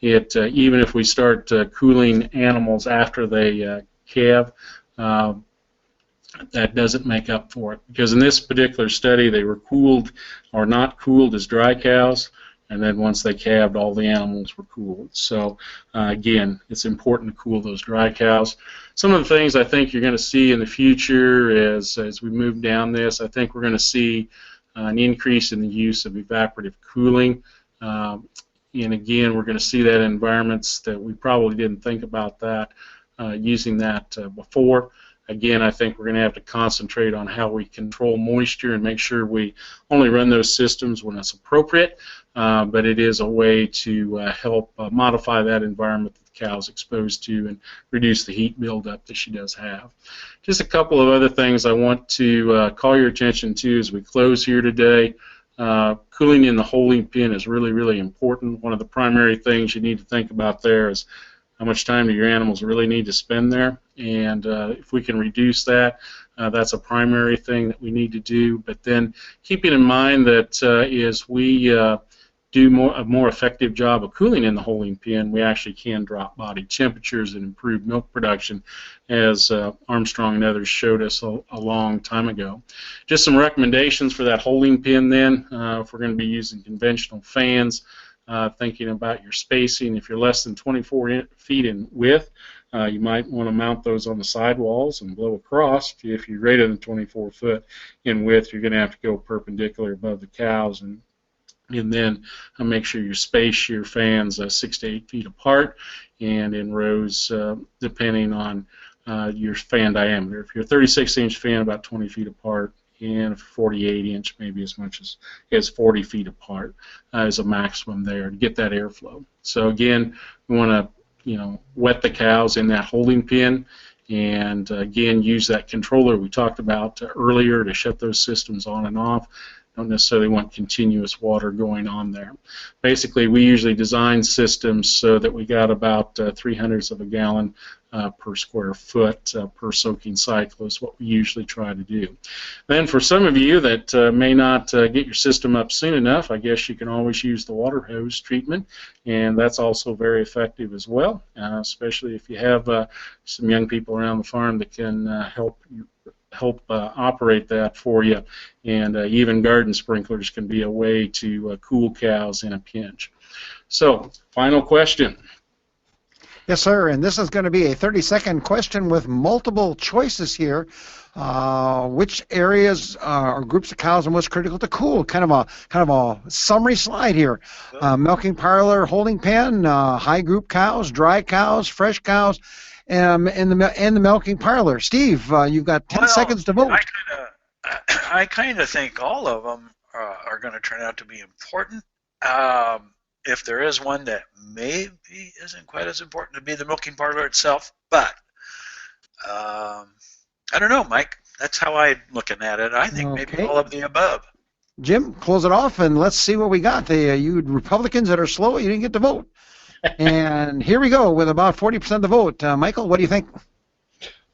even if we start cooling animals after they calve, that doesn't make up for it, because in this particular study they were cooled or not cooled as dry cows, and then once they calved, all the animals were cooled. So again, it's important to cool those dry cows. Some of the things I think you're going to see in the future as we move down this, I think we're going to see an increase in the use of evaporative cooling. And again, we're going to see that in environments that we probably didn't think about that, using that before. Again, I think we're going to have to concentrate on how we control moisture and make sure we only run those systems when it's appropriate, but it is a way to help modify that environment that the cow's exposed to and reduce the heat buildup that she does have. Just a couple of other things I want to call your attention to as we close here today. Cooling in the holding pen is really, really important. One of the primary things you need to think about there is how much time do your animals really need to spend there, and if we can reduce that, that's a primary thing that we need to do. But then keeping in mind that as we do a more effective job of cooling in the holding pen, we actually can drop body temperatures and improve milk production, as Armstrong and others showed us a long time ago. Just some recommendations for that holding pen then, if we're going to be using conventional fans. Thinking about your spacing. If you're less than 24 feet in width, you might want to mount those on the sidewalls and blow across. If you're greater than 24 foot in width, you're going to have to go perpendicular above the cows, and then make sure you space your fans 6 to 8 feet apart and in rows depending on your fan diameter. If you're a 36-inch fan, about 20 feet apart, and 48-inch, maybe as much as 40 feet apart is a maximum there to get that airflow. So again, we want to wet the cows in that holding pen, and again use that controller we talked about earlier to shut those systems on and off. Don't necessarily want continuous water going on there. Basically, we usually design systems so that we got about 3/100 of a gallon per square foot per soaking cycle is what we usually try to do. Then for some of you that may not get your system up soon enough, I guess you can always use the water hose treatment, and that's also very effective as well, especially if you have some young people around the farm that can help help operate that for you. And even garden sprinklers can be a way to cool cows in a pinch. So, final question. Yes, sir. And this is going to be a 30-second question with multiple choices here. Which areas or groups of cows are most critical to cool? Kind of a summary slide here. Milking parlor, holding pen, high group cows, dry cows, fresh cows, and the milking parlor. Steve, you've got 10 seconds to vote. I kind of think all of them are going to turn out to be important. If there is one that maybe isn't quite as important, to be the milking parlor itself, but I don't know, Mike. That's how I'm looking at it. I think maybe all of the above. Jim, close it off, and let's see what we got. You Republicans that are slow, you didn't get to vote. And here we go with about 40% of the vote. Michael, what do you think?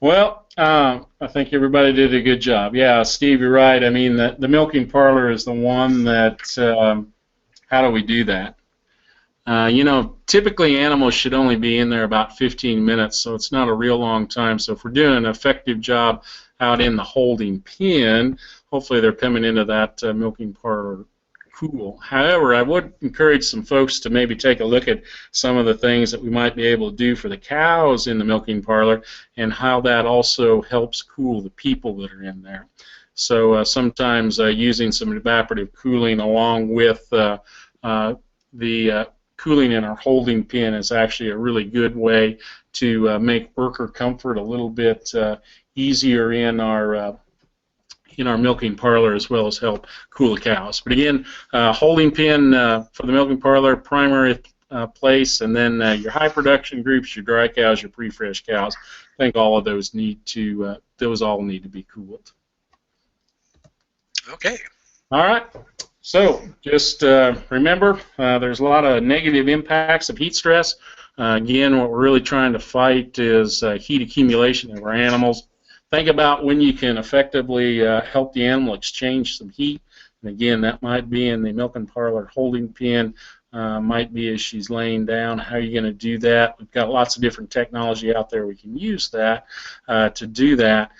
Well, I think everybody did a good job. Yeah, Steve, you're right. I mean, the milking parlor is the one that, how do we do that? You know, typically animals should only be in there about 15 minutes, so it's not a real long time. So if we're doing an effective job out in the holding pen, hopefully they're coming into that milking parlor cool. However, I would encourage some folks to maybe take a look at some of the things that we might be able to do for the cows in the milking parlor and how that also helps cool the people that are in there. So sometimes using some evaporative cooling along with the cooling in our holding pen is actually a really good way to make worker comfort a little bit easier in our milking parlor, as well as help cool the cows. But again, holding pen for the milking parlor, primary place, and then your high production groups, your dry cows, your pre-fresh cows. I think all of those all need to be cooled. Okay. All right. So just remember, there's a lot of negative impacts of heat stress. Again, what we're really trying to fight is heat accumulation of our animals. Think about when you can effectively help the animal exchange some heat. And again, that might be in the milking parlor holding pen, might be as she's laying down. How are you going to do that? We've got lots of different technology out there we can use that to do that.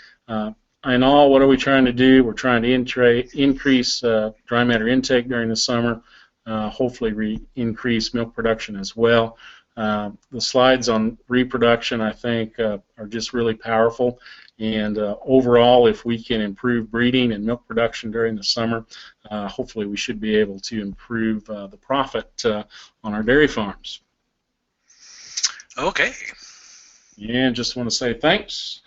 In all, what are we trying to do? We're trying to increase dry matter intake during the summer, hopefully increase milk production as well. The slides on reproduction, I think, are just really powerful. And overall, if we can improve breeding and milk production during the summer, hopefully we should be able to improve the profit on our dairy farms. Okay. And just want to say thanks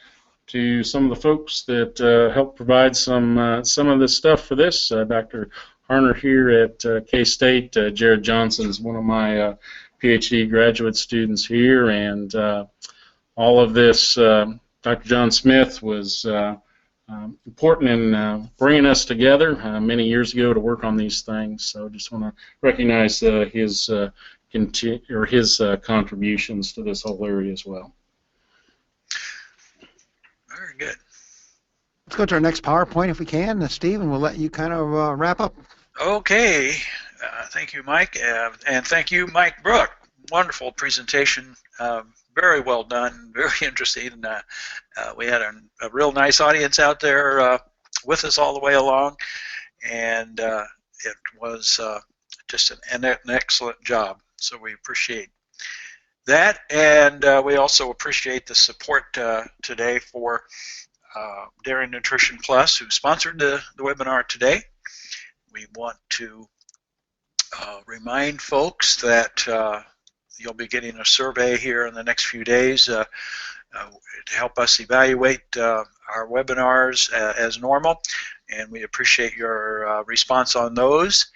to some of the folks that helped provide some of this stuff for this. Dr. Harner here at K-State. Jared Johnson is one of my PhD graduate students here, and all of this, Dr. John Smith was important in bringing us together many years ago to work on these things. So just want to recognize his contributions to this whole area as well. Very good. Let's go to our next PowerPoint if we can, Steve, and we'll let you kind of wrap up. Okay. Thank you, Mike, and thank you, Mike Brouk. Wonderful presentation. Very well done. Very interesting. We had a real nice audience out there with us all the way along, and it was just an excellent job. So we appreciate that, and we also appreciate the support today for Dairy Nutrition Plus, who sponsored the webinar today. We want to remind folks that you'll be getting a survey here in the next few days to help us evaluate our webinars as normal, and we appreciate your response on those.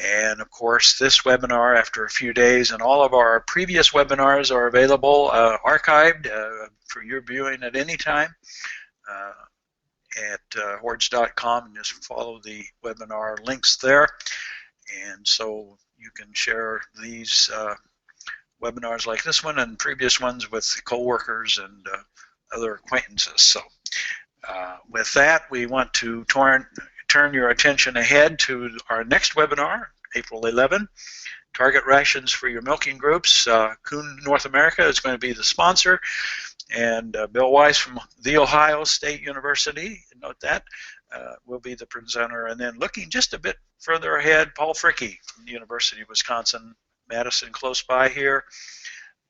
And of course, this webinar, after a few days, and all of our previous webinars are available archived for your viewing at any time at hordes.com, and just follow the webinar links there. And so you can share these webinars like this one and previous ones with coworkers and other acquaintances. So with that, we want to turn your attention ahead to our next webinar, April 11. Target rations for your milking groups. Kuhn North America is going to be the sponsor, and Bill Weiss from The Ohio State University, note that, will be the presenter. And then looking just a bit further ahead, Paul Fricke from the University of Wisconsin-Madison, close by here,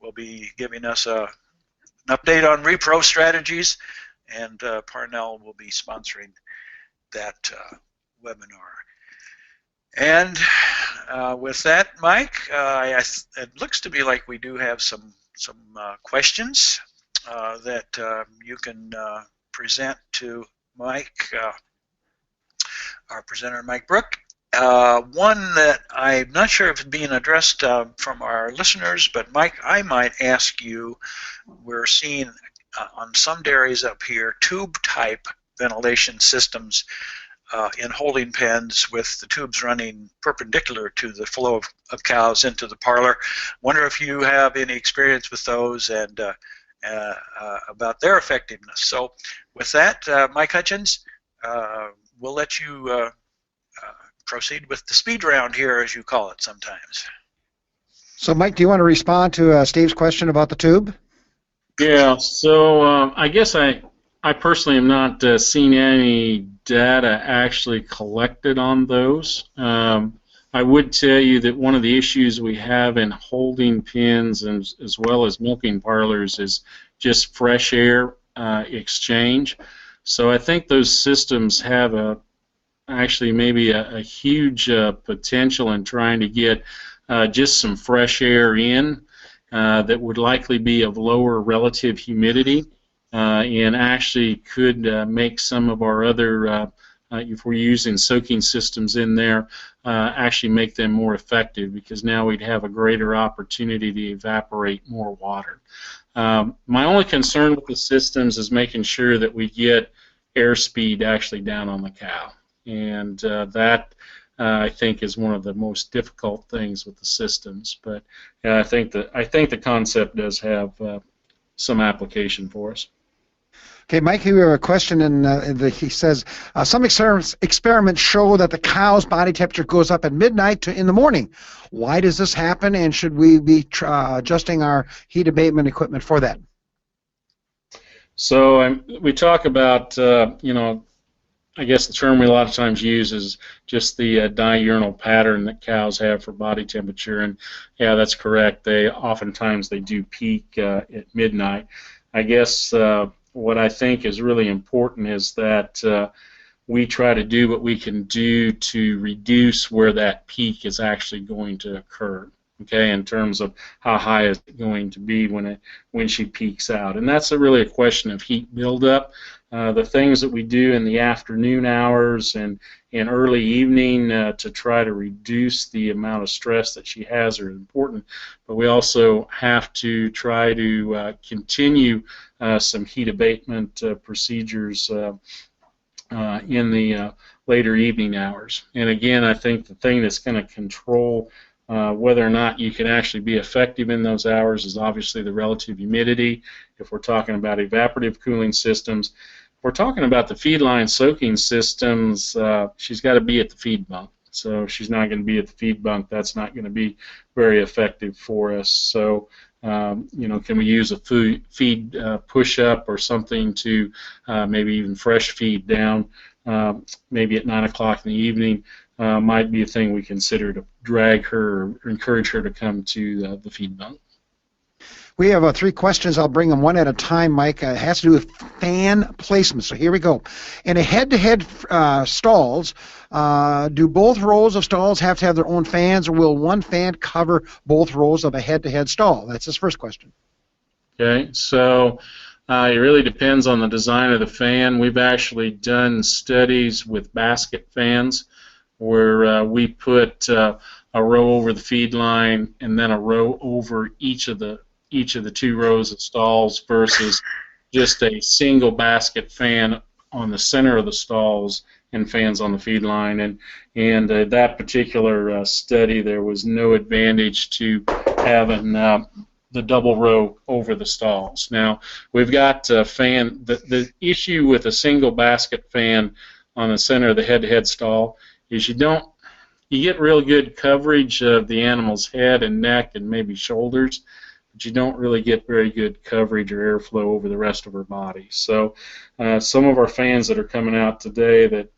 will be giving us an update on repro strategies, and Parnell will be sponsoring that webinar. And with that, Mike, it looks to me like we do have some questions that you can present to Mike, our presenter, Mike Brouk. One that I'm not sure if it's being addressed from our listeners, but Mike, I might ask you, we're seeing on some dairies up here tube-type ventilation systems in holding pens with the tubes running perpendicular to the flow of cows into the parlor. Wonder if you have any experience with those and about their effectiveness. So with that, Mike Hutchins, we'll let you proceed with the speed round here, as you call it sometimes. So Mike, do you want to respond to Steve's question about the tube? Yeah, so I guess I personally have not seen any data actually collected on those. I would tell you that one of the issues we have in holding pens and as well as milking parlors is just fresh air exchange. So I think those systems have actually maybe a huge potential in trying to get just some fresh air in that would likely be of lower relative humidity. And actually could make some of our other, if we're using soaking systems in there, actually make them more effective, because now we'd have a greater opportunity to evaporate more water. My only concern with the systems is making sure that we get airspeed actually down on the cow, and that I think is one of the most difficult things with the systems. But I think the concept does have some application for us. Okay, Mike, you have a question, and he says, some experiments show that the cow's body temperature goes up at midnight to in the morning. Why does this happen, and should we be adjusting our heat abatement equipment for that? So we talk about, I guess the term we a lot of times use is just the diurnal pattern that cows have for body temperature, and yeah, that's correct. Oftentimes they do peak at midnight. I guess what I think is really important is that we try to do what we can do to reduce where that peak is actually going to occur, okay, in terms of how high is it going to be when she peaks out. And that's really a question of heat buildup. The things that we do in the afternoon hours and in early evening to try to reduce the amount of stress that she has are important, but we also have to try to continue some heat abatement procedures in the later evening hours. And again, I think the thing that's going to control whether or not you can actually be effective in those hours is obviously the relative humidity. If we're talking about evaporative cooling systems, if we're talking about the feed line soaking systems, she's got to be at the feed bunk. So if she's not going to be at the feed bunk, that's not going to be very effective for us. So can we use a feed push-up or something to maybe even fresh feed down, maybe at 9 o'clock in the evening, might be a thing we consider to drag her or encourage her to come to the feed bunk. We have 3 questions. I'll bring them one at a time, Mike. It has to do with fan placement. So here we go. In a head-to-head stalls, do both rows of stalls have to have their own fans, or will one fan cover both rows of a head-to-head stall? That's his first question. Okay, so it really depends on the design of the fan. We've actually done studies with basket fans where we put a row over the feed line and then a row over each of the 2 rows of stalls versus just a single basket fan on the center of the stalls and fans on the feed line. And that particular study, there was no advantage to having the double row over the stalls. Now, we've got fan. The issue with a single basket fan on the center of the head-to-head stall is you get real good coverage of the animal's head and neck and maybe shoulders, but you don't really get very good coverage or airflow over the rest of her body. So some of our fans that are coming out today that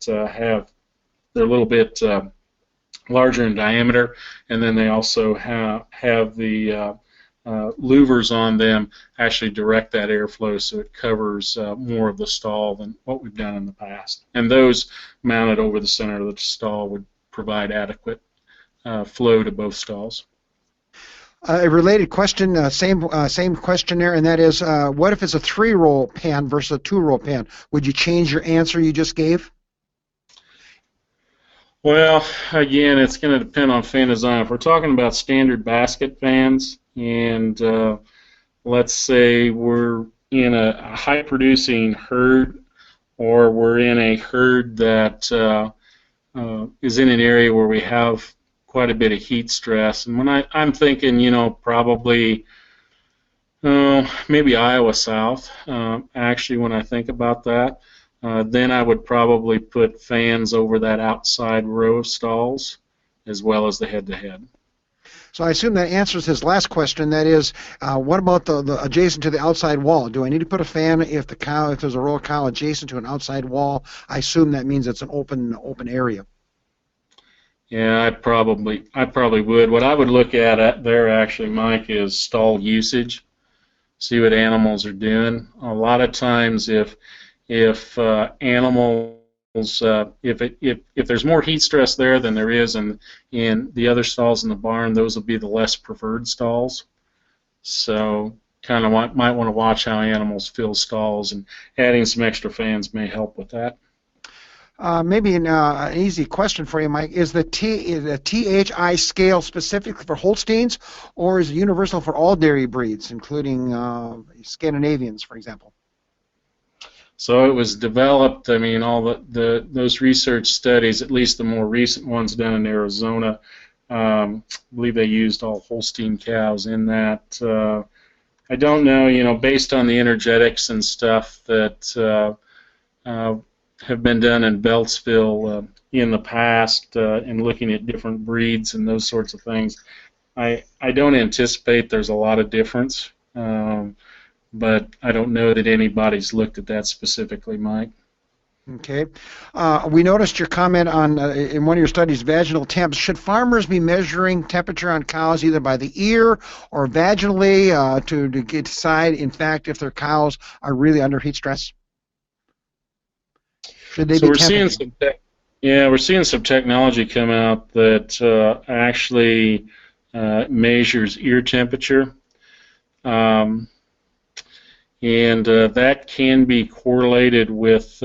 they're a little bit larger in diameter, and then they also have the louvers on them actually direct that airflow so it covers more of the stall than what we've done in the past. And those mounted over the center of the stall would provide adequate flow to both stalls. A related question, same questionnaire, and that is, what if it's a 3-roll pan versus a 2-roll pan? Would you change your answer you just gave? Well, again, it's going to depend on fan design. If we're talking about standard basket fans, and let's say we're in a high-producing herd, or we're in a herd that is in an area where we have quite a bit of heat stress, and when I'm thinking, probably maybe Iowa South, actually, when I think about that. Then I would probably put fans over that outside row of stalls as well as the head-to-head. So I assume that answers his last question. That is, what about the adjacent to the outside wall? Do I need to put a fan if there's a row of cow adjacent to an outside wall? I assume that means it's an open area. Yeah, I probably would. What I would look at there actually, Mike, is stall usage. See what animals are doing. A lot of times, if animals, if there's more heat stress there than there is in the other stalls in the barn, those will be the less preferred stalls. So kind of might want to watch how animals fill stalls, and adding some extra fans may help with that. Maybe an easy question for you, Mike. Is the THI scale specific for Holsteins, or is it universal for all dairy breeds, including Scandinavians, for example? So it was developed, all those research studies, at least the more recent ones done in Arizona, I believe they used all Holstein cows in that. I don't know, based on the energetics and stuff that have been done in Beltsville in the past and looking at different breeds and those sorts of things, I don't anticipate there's a lot of difference. But I don't know that anybody's looked at that specifically, Mike. Okay. We noticed your comment on, in one of your studies, vaginal temps. Should farmers be measuring temperature on cows either by the ear or vaginally to decide, in fact, if their cows are really under heat stress? Should they be we're seeing some technology come out that actually measures ear temperature. And that can be correlated with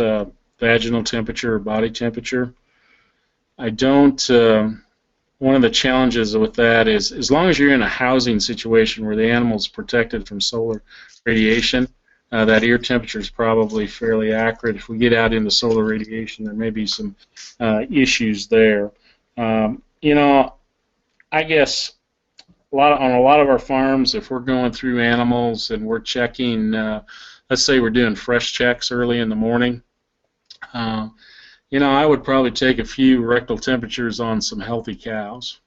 vaginal temperature or body temperature. One of the challenges with that is, as long as you're in a housing situation where the animal's protected from solar radiation, that ear temperature is probably fairly accurate. If we get out into solar radiation, there may be some issues there. I guess on a lot of our farms, if we're going through animals and we're checking, let's say we're doing fresh checks early in the morning, I would probably take a few rectal temperatures on some healthy cows.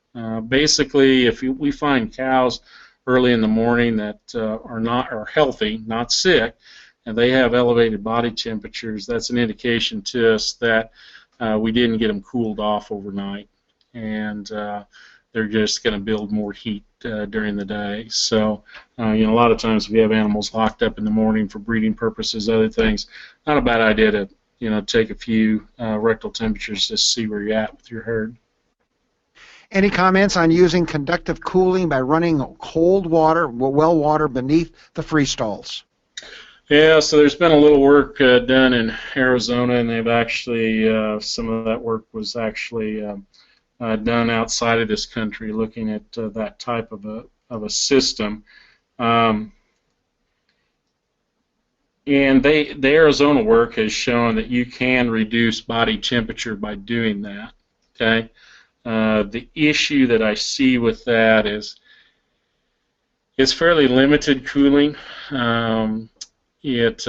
Basically, if we find cows early in the morning that are healthy, not sick, and they have elevated body temperatures, that's an indication to us that we didn't get them cooled off overnight, and they're just going to build more heat during the day. So, a lot of times we have animals locked up in the morning for breeding purposes, other things. Not a bad idea to, take a few rectal temperatures just to see where you're at with your herd. Any comments on using conductive cooling by running cold water, well water, beneath the free stalls? Yeah, so there's been a little work done in Arizona, and they've actually, some of that work was actually done outside of this country, looking at that type of a system. And the Arizona work has shown that you can reduce body temperature by doing that. Okay. The issue that I see with that is it's fairly limited cooling. Yes,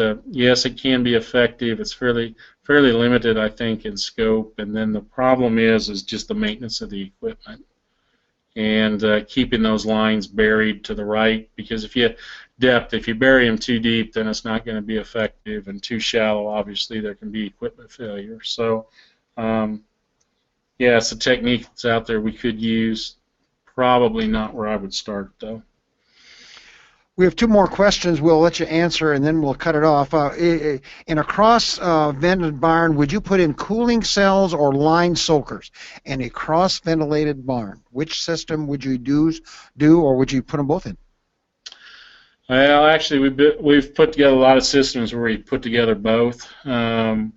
it can be effective. It's fairly limited, I think, in scope. And then the problem is just the maintenance of the equipment. and keeping those lines buried to the right, because if you bury them too deep, then it's not going to be effective, and too shallow, obviously, there can be equipment failure. So, yeah, it's a technique that's out there we could use. Probably not where I would start, though. We have two more questions we'll let you answer, and then we'll cut it off. In a cross-vented barn, would you put in cooling cells or line soakers? In a cross-ventilated barn, which system would you do, or would you put them both in? Well, actually, we've put together a lot of systems where we put together both. The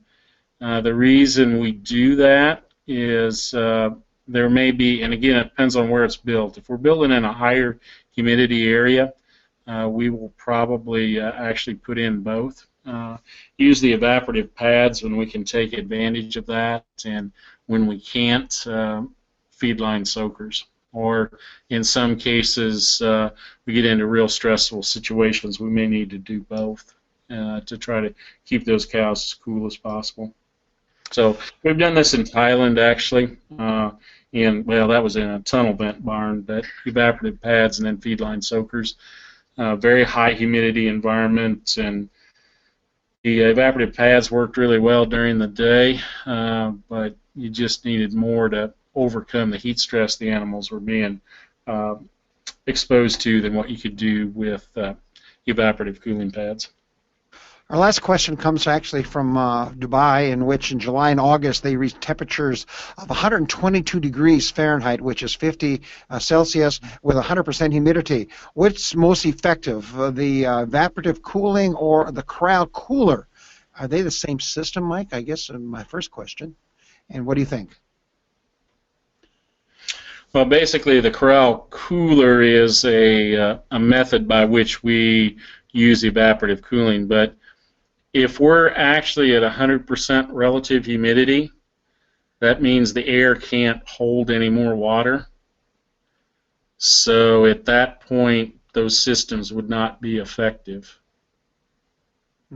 reason we do that is there may be, and again, it depends on where it's built. If we're building in a higher humidity area, we will probably actually put in both. Use the evaporative pads when we can take advantage of that, and when we can't, feed line soakers. Or in some cases, we get into real stressful situations, we may need to do both to try to keep those cows as cool as possible. So we've done this in Thailand, actually. Well, that was in a tunnel vent barn, but evaporative pads and then feed line soakers. Very high humidity environment, and the evaporative pads worked really well during the day, but you just needed more to overcome the heat stress the animals were being exposed to than what you could do with evaporative cooling pads. Our last question comes actually from Dubai, in which in July and August they reached temperatures of 122 degrees Fahrenheit, which is 50 Celsius, with 100% humidity. What's most effective, the evaporative cooling or the corral cooler? Are they the same system, Mike? I guess my first question. And what do you think? Well, basically, the corral cooler is a method by which we use evaporative cooling, but if we're actually at 100% relative humidity, that means the air can't hold any more water. So at that point, those systems would not be effective.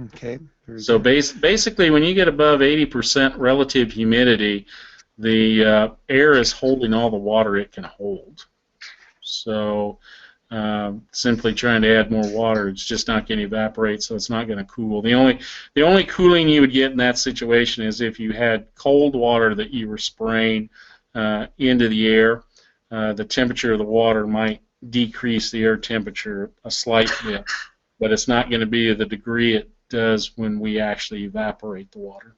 Okay. So basically, when you get above 80% relative humidity, the air is holding all the water it can hold. So simply trying to add more water, it's just not going to evaporate, so it's not going to cool. The only cooling you would get in that situation is if you had cold water that you were spraying into the air. The temperature of the water might decrease the air temperature a slight bit, but it's not going to be the degree it does when we actually evaporate the water.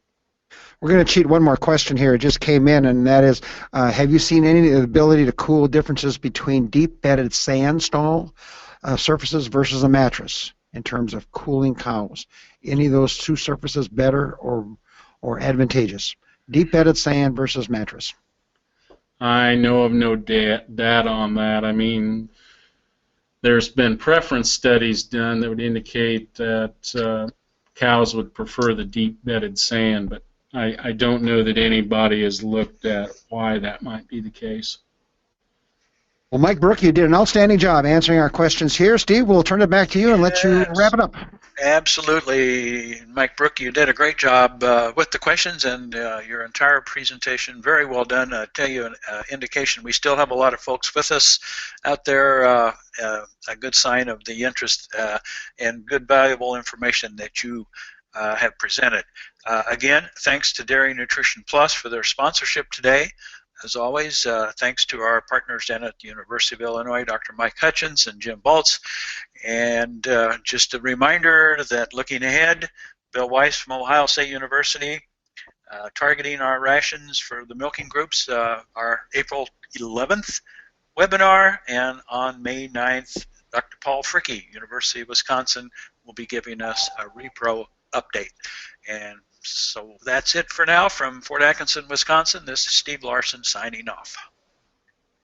We're going to cheat one more question here. It just came in, and that is, have you seen any ability to cool differences between deep-bedded sand stall surfaces versus a mattress in terms of cooling cows? Any of those two surfaces better or advantageous? Deep-bedded sand versus mattress. I know of no data on that. I mean, there's been preference studies done that would indicate that cows would prefer the deep-bedded sand, but I don't know that anybody has looked at why that might be the case. Well, Mike Brouk, you did an outstanding job answering our questions here. Steve, we'll turn it back to you and let you wrap it up. Absolutely. Mike Brouk, you did a great job with the questions and your entire presentation. Very well done. I tell you, an indication we still have a lot of folks with us out there. A good sign of the interest and good, valuable information that you have presented. Again, thanks to Dairy Nutrition Plus for their sponsorship today. As always, thanks to our partners down at the University of Illinois, Dr. Mike Hutchins and Jim Baltz. And just a reminder that looking ahead, Bill Weiss from Ohio State University, targeting our rations for the milking groups, our April 11th webinar, and on May 9th, Dr. Paul Fricke, University of Wisconsin, will be giving us a repro update. And so that's it for now from Fort Atkinson, Wisconsin. This is Steve Larson signing off.